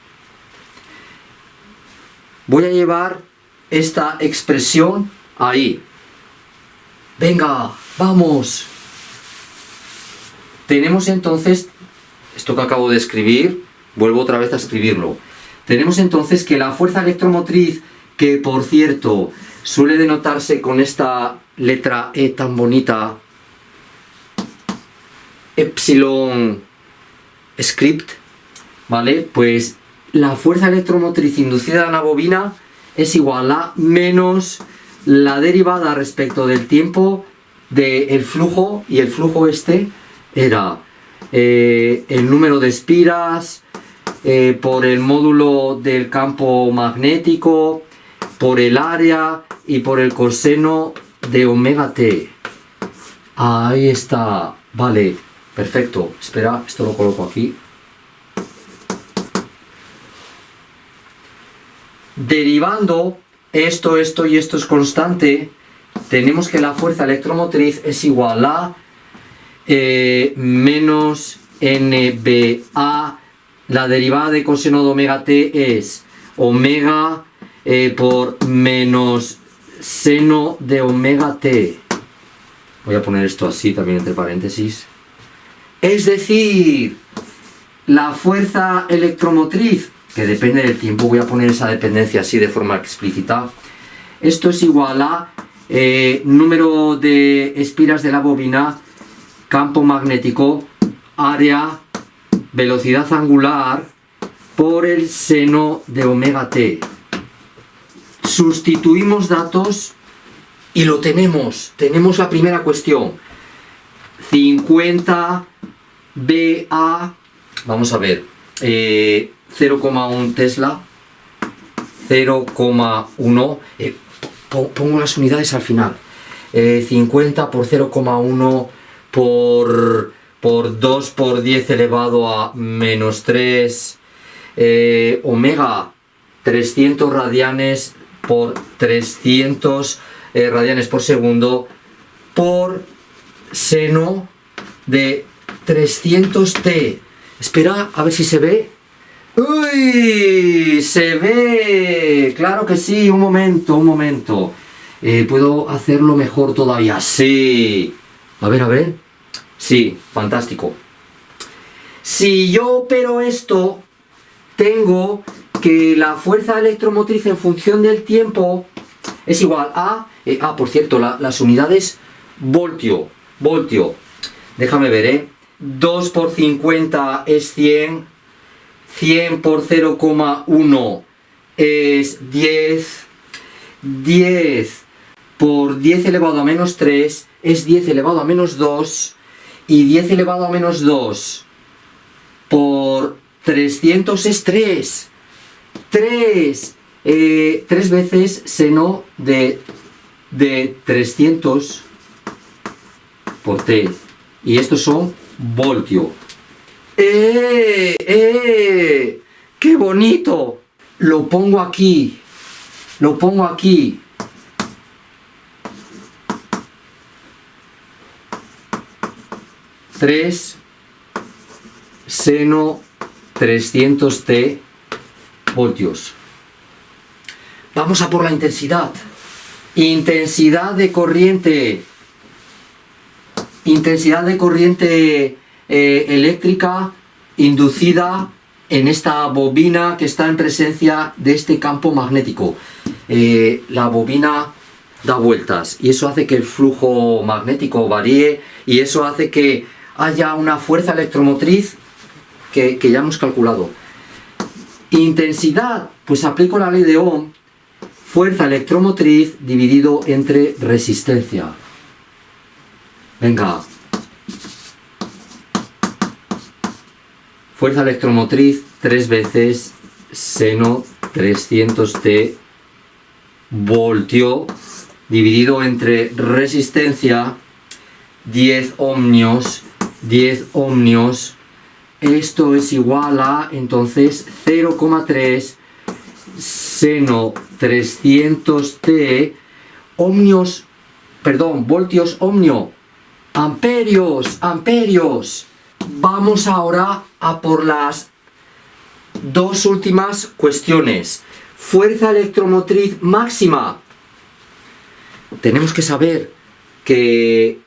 Voy a llevar esta expresión ahí. Venga, vamos. Tenemos entonces, esto que acabo de escribir, vuelvo otra vez a escribirlo. Tenemos entonces que la fuerza electromotriz, que por cierto suele denotarse con esta letra E tan bonita, epsilon script, ¿vale? Pues la fuerza electromotriz inducida en la bobina es igual a menos la derivada respecto del tiempo del flujo, y el flujo este era el número de espiras por el módulo del campo magnético, por el área y por el coseno de omega t. Ahí está. Vale, perfecto. Espera, esto lo coloco aquí. Derivando esto y esto es constante, tenemos que la fuerza electromotriz es igual a menos NBA. La derivada de coseno de omega t es omega por menos seno de omega t. Voy a poner esto así también entre paréntesis. Es decir, la fuerza electromotriz, que depende del tiempo, voy a poner esa dependencia así de forma explícita. Esto es igual a número de espiras de la bobina, campo magnético, área, velocidad angular por el seno de omega t. Sustituimos datos y lo tenemos. Tenemos la primera cuestión. 50 BA, vamos a ver, 0,1 Tesla, 0,1, pongo las unidades al final. 50 por 0,1 por 2 por 10 elevado a menos 3, omega 300 radianes por 300 radianes por segundo por seno de 300t. Espera, a ver si se ve. ¡Uy! ¡Se ve! ¡Claro que sí! Un momento. ¿Puedo hacerlo mejor todavía? ¡Sí! A ver. Sí, fantástico. Si yo opero esto, tengo que la fuerza electromotriz en función del tiempo es igual a... por cierto, las unidades voltio. Déjame ver, 2 por 50 es 100. 100 por 0,1 es 10. 10 por 10 elevado a menos 3 es 10 elevado a menos 2. Y 10 elevado a menos 2 por 300 es 3. 3 veces seno de 300 por t. Y estos son voltio. ¡Qué bonito! Lo pongo aquí. 3 seno 300t voltios. Vamos a por la intensidad. Intensidad de corriente. Intensidad de corriente eléctrica inducida en esta bobina que está en presencia de este campo magnético. La bobina da vueltas y eso hace que el flujo magnético varíe y eso hace que haya una fuerza electromotriz que ya hemos calculado. Intensidad, pues aplico la ley de Ohm, fuerza electromotriz dividido entre resistencia. Venga. Fuerza electromotriz 3 veces seno 300t voltio dividido entre resistencia 10 ohmios. 10 ohmios. Esto es igual a, entonces, 0,3 seno 300t ohmios, perdón, voltios ohmio, amperios, amperios. Vamos ahora a por las dos últimas cuestiones. Fuerza electromotriz máxima. Tenemos que saber que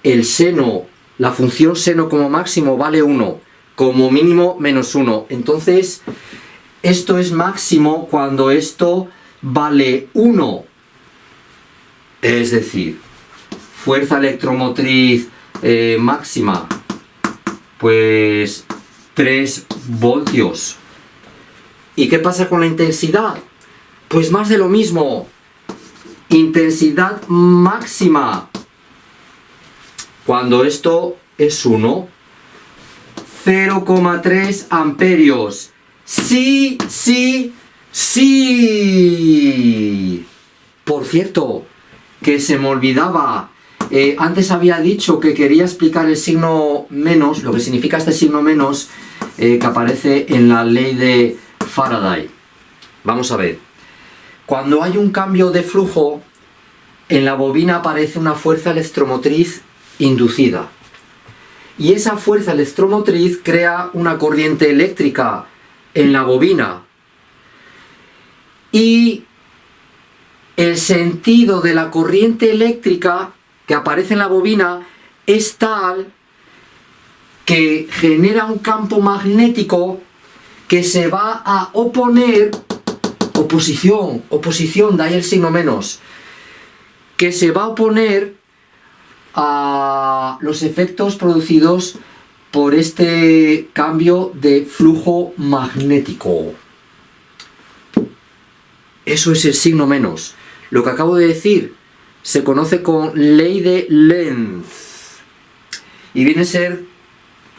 el seno, la función seno como máximo vale 1, como mínimo menos 1. Entonces, esto es máximo cuando esto vale 1. Es decir, fuerza electromotriz máxima, pues 3 voltios. ¿Y qué pasa con la intensidad? Pues más de lo mismo. Intensidad máxima. Cuando esto es 1, 0,3 amperios. Sí, sí, sí. Por cierto, que se me olvidaba. Antes había dicho que quería explicar el signo menos, lo que significa este signo menos, que aparece en la ley de Faraday. Vamos a ver. Cuando hay un cambio de flujo, en la bobina aparece una fuerza electromotriz inducida. Y esa fuerza electromotriz crea una corriente eléctrica en la bobina. Y el sentido de la corriente eléctrica que aparece en la bobina es tal que genera un campo magnético que se va a oponer, oposición, de ahí el signo menos, que se va a oponer a los efectos producidos por este cambio de flujo magnético. Eso es el signo menos. Lo que acabo de decir se conoce con ley de Lenz y viene a ser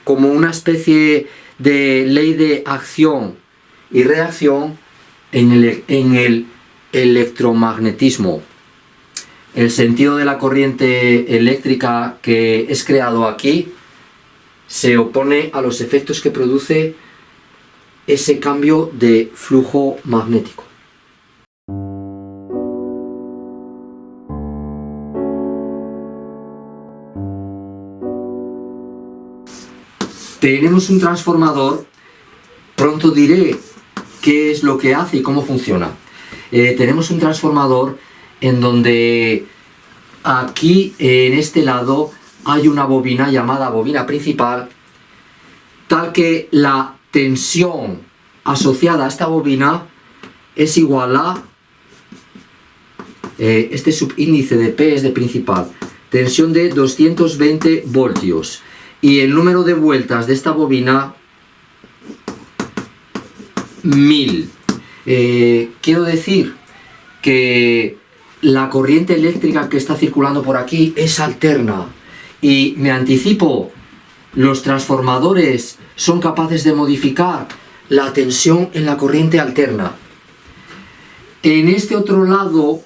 como una especie de ley de acción y reacción en el electromagnetismo. El sentido de la corriente eléctrica que es creado aquí se opone a los efectos que produce ese cambio de flujo magnético. Tenemos un transformador, pronto diré qué es lo que hace y cómo funciona. Tenemos un transformador en donde aquí en este lado hay una bobina llamada bobina principal, tal que la tensión asociada a esta bobina es igual a este subíndice de P es de principal, tensión de 220 voltios y el número de vueltas de esta bobina 1000. Quiero decir que la corriente eléctrica que está circulando por aquí es alterna y me anticipo, los transformadores son capaces de modificar la tensión en la corriente alterna. En este otro lado,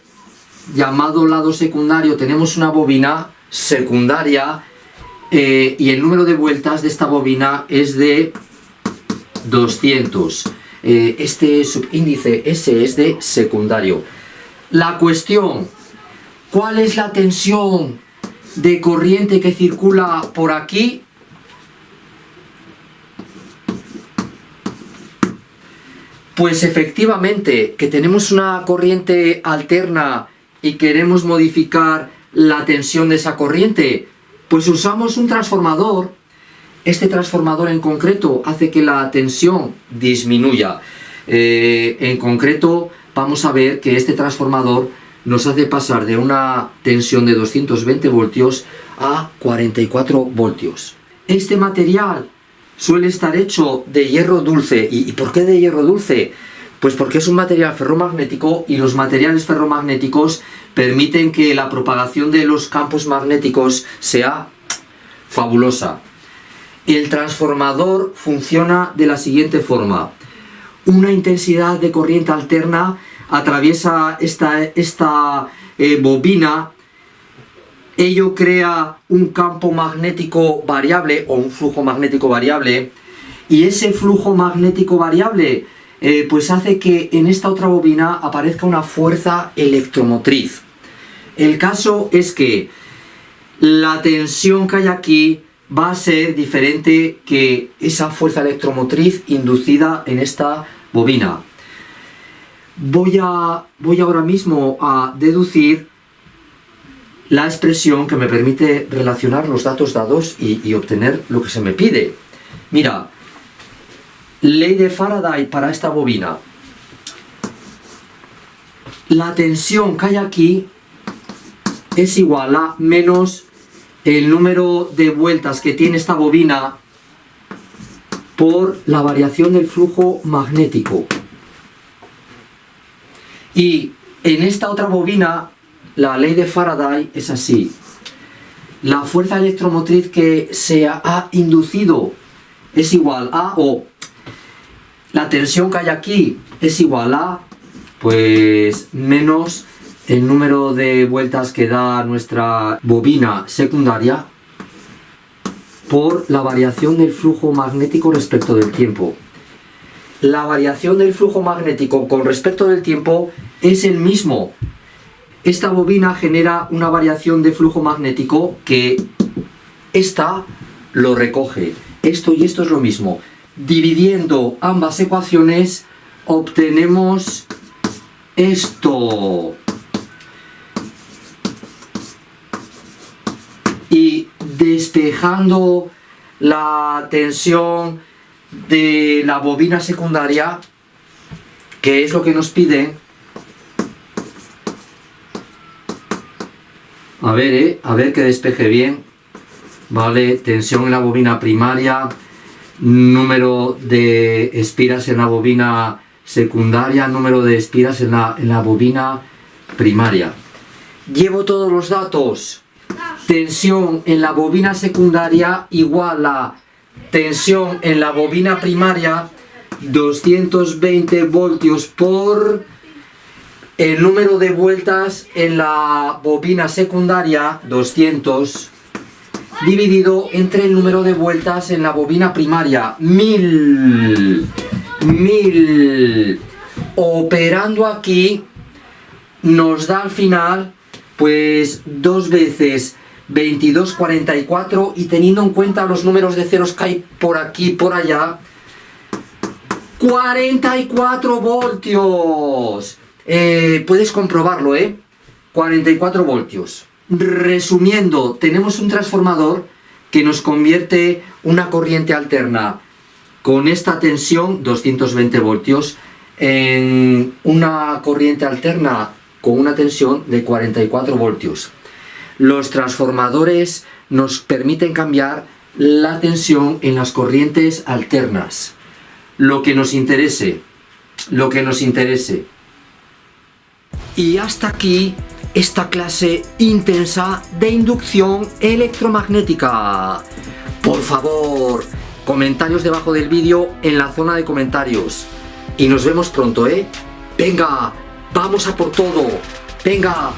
llamado lado secundario, tenemos una bobina secundaria y el número de vueltas de esta bobina es de 200. Este subíndice S es de secundario. La cuestión, ¿cuál es la tensión de corriente que circula por aquí? Pues efectivamente, que tenemos una corriente alterna y queremos modificar la tensión de esa corriente, pues usamos un transformador. Este transformador en concreto hace que la tensión disminuya. En concreto, vamos a ver que este transformador nos hace pasar de una tensión de 220 voltios a 44 voltios. Este material suele estar hecho de hierro dulce. ¿Y por qué de hierro dulce? Pues porque es un material ferromagnético y los materiales ferromagnéticos permiten que la propagación de los campos magnéticos sea fabulosa. El transformador funciona de la siguiente forma. Una intensidad de corriente alterna atraviesa esta bobina. Ello crea un campo magnético variable o un flujo magnético variable, y ese flujo magnético variable pues hace que en esta otra bobina aparezca una fuerza electromotriz. El caso es que la tensión que hay aquí va a ser diferente que esa fuerza electromotriz inducida en esta bobina. Voy ahora mismo a deducir la expresión que me permite relacionar los datos dados y obtener lo que se me pide. Mira, ley de Faraday para esta bobina. La tensión que hay aquí es igual a menos el número de vueltas que tiene esta bobina por la variación del flujo magnético. Y en esta otra bobina, la ley de Faraday es así. La fuerza electromotriz que se ha inducido es igual a, o la tensión que hay aquí es igual a, pues menos el número de vueltas que da nuestra bobina secundaria por la variación del flujo magnético respecto del tiempo. La variación del flujo magnético con respecto del tiempo es el mismo. Esta bobina genera una variación de flujo magnético que esta lo recoge. Esto y esto es lo mismo. Dividiendo ambas ecuaciones obtenemos esto. Y despejando la tensión de la bobina secundaria, que es lo que nos piden, a ver que despeje bien, vale, tensión en la bobina primaria, número de espiras en la bobina secundaria, número de espiras en la bobina primaria. Llevo todos los datos. Tensión en la bobina secundaria igual a tensión en la bobina primaria, 220 voltios por el número de vueltas en la bobina secundaria, 200, dividido entre el número de vueltas en la bobina primaria, 1000. Operando aquí nos da al final pues 2 veces 22, 44, y teniendo en cuenta los números de ceros que hay por aquí y por allá, 44 voltios. Puedes comprobarlo, 44 voltios. Resumiendo, tenemos un transformador que nos convierte una corriente alterna con esta tensión, 220 voltios, en una corriente alterna con una tensión de 44 voltios. Los transformadores nos permiten cambiar la tensión en las corrientes alternas. Lo que nos interese. Y hasta aquí esta clase intensa de inducción electromagnética. Por favor, comentarios debajo del vídeo en la zona de comentarios. Y nos vemos pronto, Venga, vamos a por todo. Venga.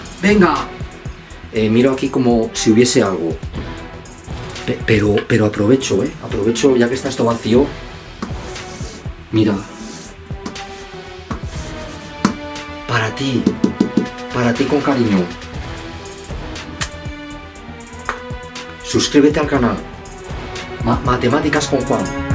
Miro aquí como si hubiese algo. Pero aprovecho, aprovecho ya que está esto vacío. Mira. Para ti con cariño. Suscríbete al canal. Matemáticas con Juan.